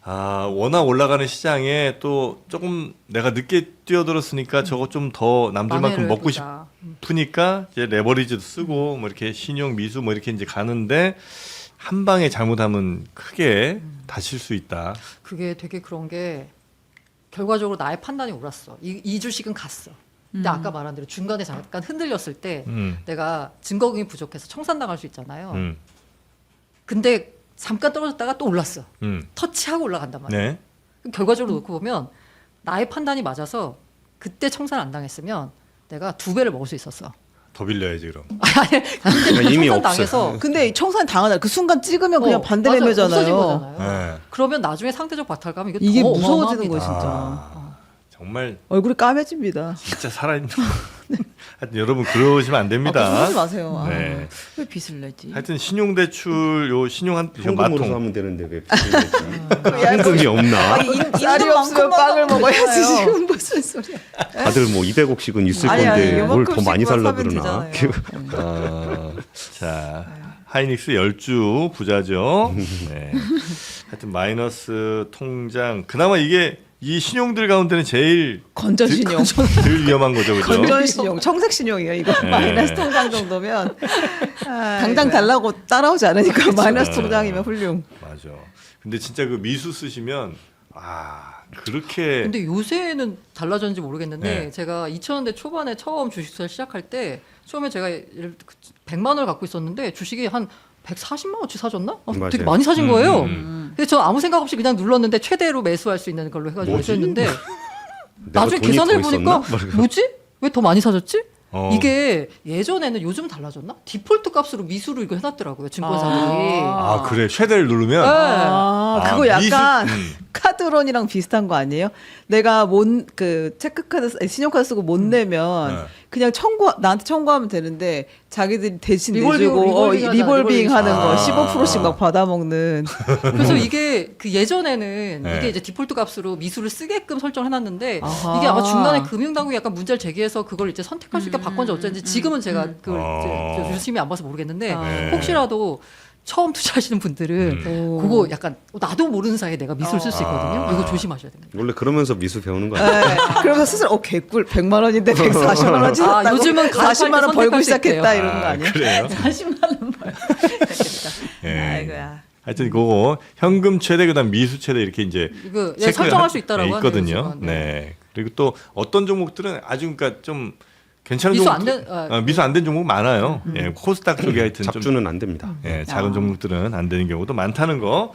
워낙 올라가는 시장에 또 조금 내가 늦게 뛰어들었으니까 저거 좀 더 남들만큼
만회를
먹고
해보자.
싶으니까 이제 레버리지도 쓰고 뭐 이렇게 신용 미수 뭐 이렇게 이제 가는데 한 방에 잘못하면 크게 다칠 수 있다.
그게 되게 그런 게 결과적으로 나의 판단이 옳았어. 이 주식은 갔어. 근데 아까 말한 대로 중간에 잠깐 흔들렸을 때 내가 증거금이 부족해서 청산당할 수 있잖아요. 근데 잠깐 떨어졌다가 또 올랐어. 터치하고 올라간단 말이야.
네.
그럼 결과적으로 놓고 보면 나의 판단이 맞아서 그때 청산 안 당했으면 내가 2배를 먹을 수 있었어.
더 빌려야지 그럼.
근데
이미
청산
없어요.
당해서
근데 청산 당하나 그 순간 찍으면 그냥 반대
맞아요. 없어진
매매잖아요.
거잖아요.
네.
그러면 나중에 상대적 박탈감이
이게
더
무서워지는
어마어마합니다.
거예요, 진짜.
정말
얼굴이 까매집니다.
진짜 살아있는. 하여튼 여러분 그러시면 안 됩니다.
그러지 마세요.
네.
왜 빚을 내지?
하여튼 신용대출 요 신용한 요
현금으로
마통
사면 되는데 왜 현금이 없나?
쌀이 없으면 빵을 먹어야지
되잖아요.
지금 무슨 소리야.
다들 뭐 200억씩은 있을
아니,
건데 뭘 더
요만큼씩만
많이 살라
사면
그러나?
되잖아요.
자, 하이닉스 10주 부자죠. 네. 하여튼 마이너스 통장. 그나마 이게 이 신용들 가운데는 제일
건전신용.
제일 위험한 거죠, 그죠?
건전신용, 청색신용이에요. 이거
네.
마이너스 통장 정도면 당장 달라고 따라오지 않으니까 마이너스 통장이면 훌륭.
맞아. 근데 진짜 그 미수 쓰시면 그렇게
근데 요새는 달라졌는지 모르겠는데
네.
제가 2000년대 초반에 처음 주식 투자 시작할 때 처음에 제가 100만 원을 갖고 있었는데 주식이 한 140만 원치 사줬나? 되게
맞아요.
많이 사신 거예요.
음.
근데 저 아무 생각 없이 그냥 눌렀는데 최대로 매수할 수 있는 걸로 해가지고
뭐지?
매수했는데
내가
나중에
돈이
계산을
더
보니까
있었나? 막
뭐지? 왜 더 많이 사줬지?
어.
이게 예전에는 요즘 달라졌나? 디폴트 값으로 미수로 이거 해놨더라고요 증권사들이.
그래 최대를 누르면
네.
그거
미수-
약간 카드론이랑 비슷한 거 아니에요? 내가 그 체크카드, 신용카드 쓰고 못 내면
네.
그냥 나한테 청구하면 되는데 자기들이 대신
리볼빙,
내주고
리볼빙 하잖아,
리볼빙 하는 거
아.
15%씩 막 받아먹는.
그래서 이게 그 예전에는
네.
이게 이제 디폴트 값으로 미수를 쓰게끔 설정해놨는데
아하.
이게 아마 중간에 금융당국이 약간 문제를 제기해서 그걸 이제 선택할 수 있게 바꾼지 어쩐지 지금은 제가 그걸 이제 열심히 안 봐서 모르겠는데
네.
혹시라도 처음 투자하시는 분들은 그거 약간 나도 모르는 사이에 내가 미수를 쓸 수 있거든요. 이거 조심하셔야 됩니다.
원래 그러면서 미수 배우는 거 아니에요?
네. 그러면서 스스로 개꿀 100만 원인데 140만 원치
아,
샀다고
요즘은 가입할
40만 원
때
벌고
선택할 수
시작했다
있대요.
이런 거 아니야?
그래요?
40만 원 벌. 됐겠다.
예.
아이고야.
하여튼 그거 현금 최대 그다음 미수 최대 이렇게 이제
이거
체크가
설정할 수 있더라고요.
있거든요.
요즘은.
네. 그리고 또 어떤 종목들은 아주 그러니까 좀 괜찮은
미수
종목
안 된-
미수 안 된 종목 많아요. 예, 코스닥 쪽에 하여튼 좀
잡주는 안 됩니다.
예, 작은 종목들은 안 되는 경우도 많다는 거.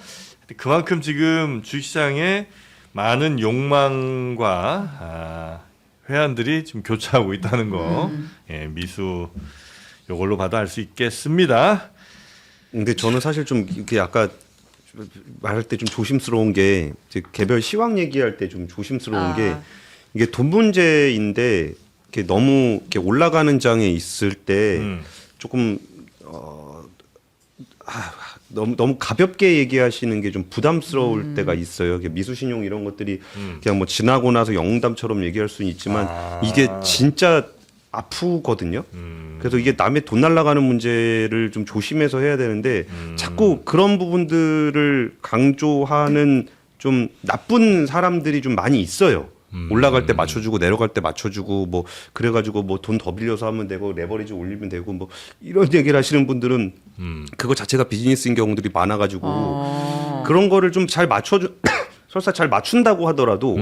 그만큼 지금 주식시장에 많은 욕망과 회원들이 지금 교차하고 있다는 거. 예, 미수 요걸로 봐도 알 수 있겠습니다.
근데 저는 사실 좀 이렇게 아까 말할 때 좀 조심스러운 게 이제 개별 시황 얘기할 때 좀 조심스러운 게 이게 돈 문제인데 이렇게 너무 이렇게 올라가는 장에 있을 때 조금 너무 가볍게 얘기하시는 게 좀 부담스러울 때가 있어요. 미수신용 이런 것들이 그냥 뭐 지나고 나서 영담처럼 얘기할 수는 있지만 이게 진짜 아프거든요. 그래서 이게 남의 돈 날라가는 문제를 좀 조심해서 해야 되는데 자꾸 그런 부분들을 강조하는 좀 나쁜 사람들이 좀 많이 있어요. 올라갈 때 맞춰주고 내려갈 때 맞춰주고 뭐 그래가지고 뭐 돈 더 빌려서 하면 되고 레버리지 올리면 되고 뭐 이런 얘기를 하시는 분들은 그거 자체가 비즈니스인 경우들이 많아가지고 그런 거를 좀 잘 맞춰주 설사 잘 맞춘다고 하더라도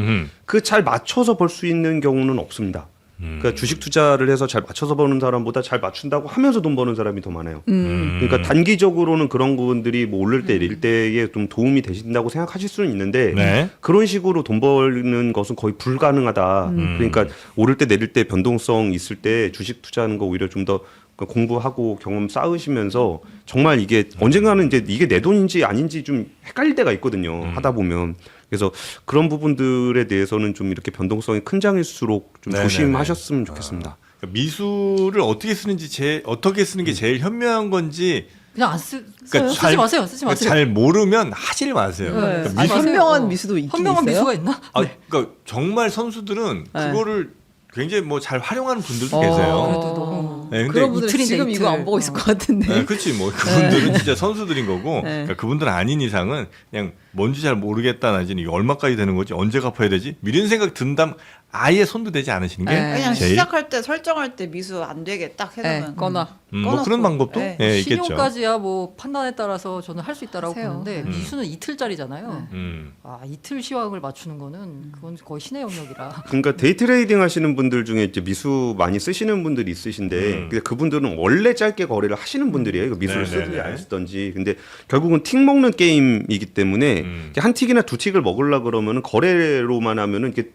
그 잘 맞춰서 벌 수 있는 경우는 없습니다. 그러니까 주식 투자를 해서 잘 맞춰서 버는 사람보다 잘 맞춘다고 하면서 돈 버는 사람이 더 많아요. 그러니까 단기적으로는 그런 부분들이 뭐 오를 때 내릴 때에 좀 도움이 되신다고 생각하실 수는 있는데
네.
그런 식으로 돈 버는 것은 거의 불가능하다. 그러니까 오를 때 내릴 때 변동성 있을 때 주식 투자하는 거 오히려 좀 더 공부하고 경험 쌓으시면서 정말 이게 언젠가는 이제 이게 내 돈인지 아닌지 좀 헷갈릴 때가 있거든요. 하다 보면. 그래서 그런 부분들에 대해서는 좀 이렇게 변동성이 큰 장일수록 좀
네네네.
조심하셨으면 좋겠습니다.
그러니까 미수를 어떻게 쓰는지 어떻게 쓰는 게 제일 현명한 건지
그냥 안 쓰,
그러니까
쓰지 마세요. 쓰지 마세요.
잘 모르면 하질 마세요.
네.
그러니까
아니,
미수,
마세요.
현명한 미수도 있긴
현명한
있어요.
미수가 있나?
그러니까 정말 선수들은
네.
그거를 굉장히 뭐 잘 활용하는 분들도
그래도
계세요.
너무
네, 근데
그런 분들
이틀인데,
지금
이틀.
이거 안 보고 있을 것 같은데.
네, 그렇지 뭐 그분들은 진짜 선수들인 거고
네.
그러니까 그분들은 아닌 이상은 그냥 뭔지 잘 모르겠다 나지 이게 얼마까지 되는 거지 언제 갚아야 되지 이런 생각 든다면 아예 손도 대지 않으시는 게
네.
그냥
제일
시작할 때 설정할 때 미수 안 되게 딱 해놓으면
네, 꺼놔.
뭐 그런 방법도
네.
예, 있겠죠.
신용까지야 뭐 판단에 따라서 저는 할 수 있다라고
하세요.
보는데 미수는 이틀짜리잖아요.
음.
이틀 시황을 맞추는 거는 그건 거의 신의 영역이라.
그러니까 데이 트레이딩 하시는 분들 중에 이제 미수 많이 쓰시는 분들이 있으신데 근데 그분들은 원래 짧게 거래를 하시는 분들이에요. 이거 미수를
네네네.
쓰든지 안 쓰든지. 근데 결국은 틱 먹는 게임이기 때문에 이렇게 한 틱이나 두 틱을 먹으려 그러면은 거래로만 하면은 이게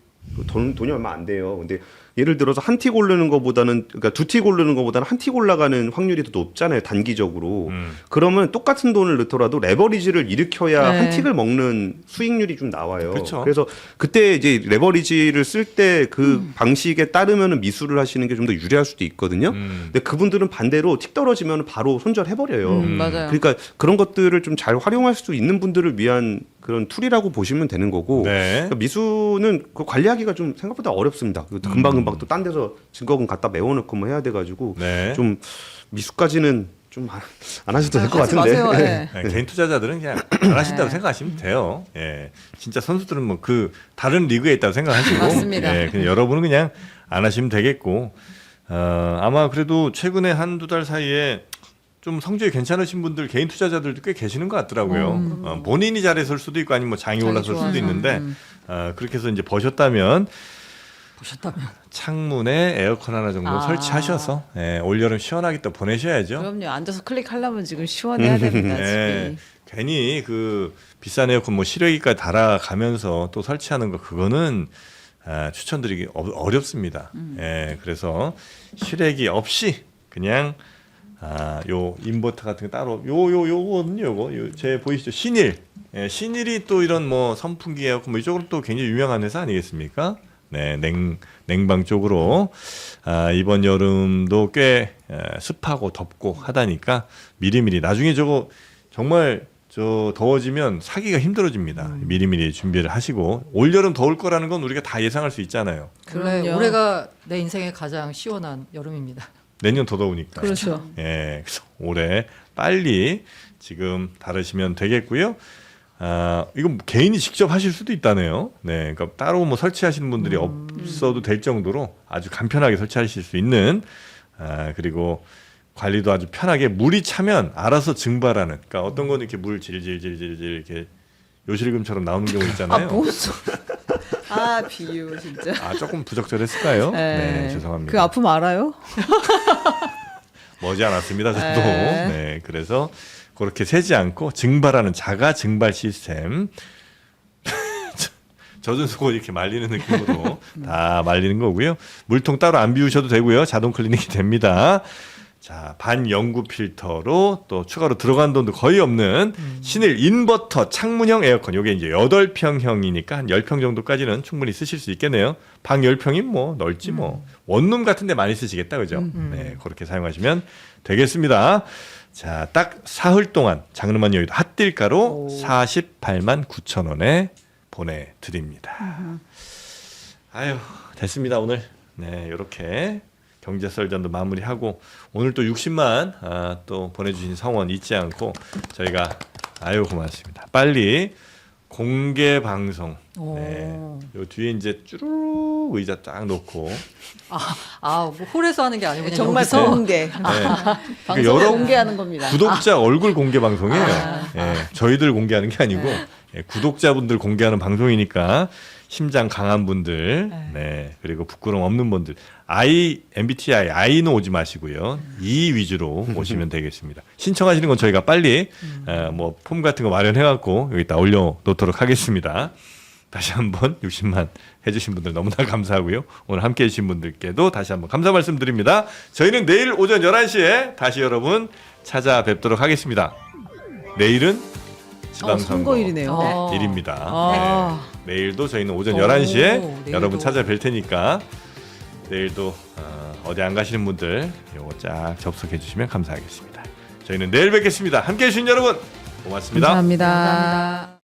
돈이 얼마 안 돼요. 근데 예를 들어서 한 틱 오르는 것보다는 그러니까 두 틱 오르는 것보다는 한 틱 올라가는 확률이 더 높잖아요. 단기적으로. 그러면 똑같은 돈을 넣더라도 레버리지를 일으켜야
네.
한 틱을 먹는 수익률이 좀 나와요.
그렇죠.
그래서 그때 이제 레버리지를 쓸 때 그 방식에 따르면 미수를 하시는 게 좀 더 유리할 수도 있거든요. 근데 그분들은 반대로 틱 떨어지면 바로 손절해 버려요.
맞아요.
그러니까 그런 것들을 좀 잘 활용할 수 있는 분들을 위한 그런 툴이라고 보시면 되는 거고
네.
그러니까 미수는 그 관리하기가 좀 생각보다 어렵습니다. 금방금방 또 딴 데서 증거금 갖다 메워놓고 뭐 해야 돼가지고
네.
좀 미수까지는 좀 안 하셔도 될 것
하지
같은데.
마세요. 네.
네, 개인 투자자들은 그냥 안 하신다고 생각하시면 돼요. 예. 진짜 선수들은 뭐 그 다른 리그에 있다고 생각하시고
맞습니다.
예, 그냥 여러분은 그냥 안 하시면 되겠고 아마 그래도 최근에 한두 달 사이에 좀 성적이 괜찮으신 분들 개인 투자자들도 꽤 계시는 것 같더라고요. 본인이 잘해서일 수도 있고 아니면 뭐 장이 올라설 수도
좋아서.
있는데 그렇게 해서 이제 보셨다면 창문에 에어컨 하나 정도 설치하셔서 예, 올여름 시원하게 또 보내셔야죠.
그럼요. 앉아서 클릭하려면 지금 시원해야 됩니다.
예,
집이.
괜히 그 비싼 에어컨 뭐 실외기까지 달아가면서 또 설치하는 거 그거는 추천드리기 어렵습니다. 예, 그래서 실외기 없이 그냥 요 인버터 같은 거 따로 요거는요 제 보이시죠 신일 예, 신일이 또 이런 뭐 선풍기 에어컨 뭐 이쪽으로 또 굉장히 유명한 회사 아니겠습니까? 네, 냉방 쪽으로 이번 여름도 꽤 습하고 덥고 하다니까 미리미리 나중에 저거 정말 저 더워지면 사기가 힘들어집니다. 미리미리 준비를 하시고 올 여름 더울 거라는 건 우리가 다 예상할 수 있잖아요.
원래 올해가 내 인생의 가장 시원한 여름입니다.
내년 더 더우니까.
그렇죠.
예, 그래서 올해 빨리 지금 다루시면 되겠고요. 이건 개인이 직접 하실 수도 있다네요. 네, 그러니까 따로 뭐 설치하시는 분들이 없어도 될 정도로 아주 간편하게 설치하실 수 있는 그리고 관리도 아주 편하게 물이 차면 알아서 증발하는. 그러니까 어떤 거는 이렇게 물 질질질질 이렇게 요실금처럼 나오는 경우 있잖아요.
뭔 소- 아 비유 진짜.
아 조금 부적절했을까요? 네, 죄송합니다.
그 아픔 알아요?
머지 않았습니다. 저도.
네.
네, 그래서 그렇게 세지 않고 증발하는 자가 증발 시스템. 젖은 속옷 이렇게 말리는 느낌으로 다 말리는 거고요. 물통 따로 안 비우셔도 되고요. 자동 클리닉이 됩니다. 자, 반영구 필터로 또 추가로 들어간 돈도 거의 없는 신일 인버터 창문형 에어컨. 요게 이제 8평형이니까 한 10평 정도까지는 충분히 쓰실 수 있겠네요. 방 10평이면 뭐 넓지 뭐. 원룸 같은 데 많이 쓰시겠다. 그죠? 네, 그렇게 사용하시면 되겠습니다. 자, 딱 사흘 동안 장르만 여의도 핫딜가로 48만 9천 원에 보내드립니다. 아유, 됐습니다, 오늘. 네, 이렇게 경제설전도 마무리하고 오늘 또 60만 또 보내주신 성원 잊지 않고 저희가 아유 고맙습니다. 빨리 공개 방송. 네, 요 뒤에 이제 쭈르륵 의자 딱 놓고
뭐 홀에서 하는 게 아니고 그냥
정말
여기서
공개.
네. 그러니까
방송을
여러
공개하는 겁니다.
구독자 얼굴 공개 방송이에요. 예, 저희들 공개하는 게 아니고 예, 구독자분들 공개하는 방송이니까 심장 강한 분들, 네, 그리고 부끄럼 없는 분들, MBTI I는 오지 마시고요. E 위주로 오시면 되겠습니다. 신청하시는 건 저희가 빨리 뭐 폼 같은 거 마련해갖고 여기다 올려놓도록 하겠습니다. 다시 한번 60만 해주신 분들 너무나 감사하고요. 오늘 함께해 주신 분들께도 다시 한번 감사 말씀드립니다. 저희는 내일 오전 11시에 다시 여러분 찾아뵙도록 하겠습니다. 내일은 지방선거
선거일이네요.
일입니다. 네. 내일도 저희는 오전
오,
11시에
내일도.
여러분 찾아뵐 테니까 내일도 어디 안 가시는 분들 요거 쫙 접속해 주시면 감사하겠습니다. 저희는 내일 뵙겠습니다. 함께해 주신 여러분 고맙습니다.
감사합니다.
감사합니다.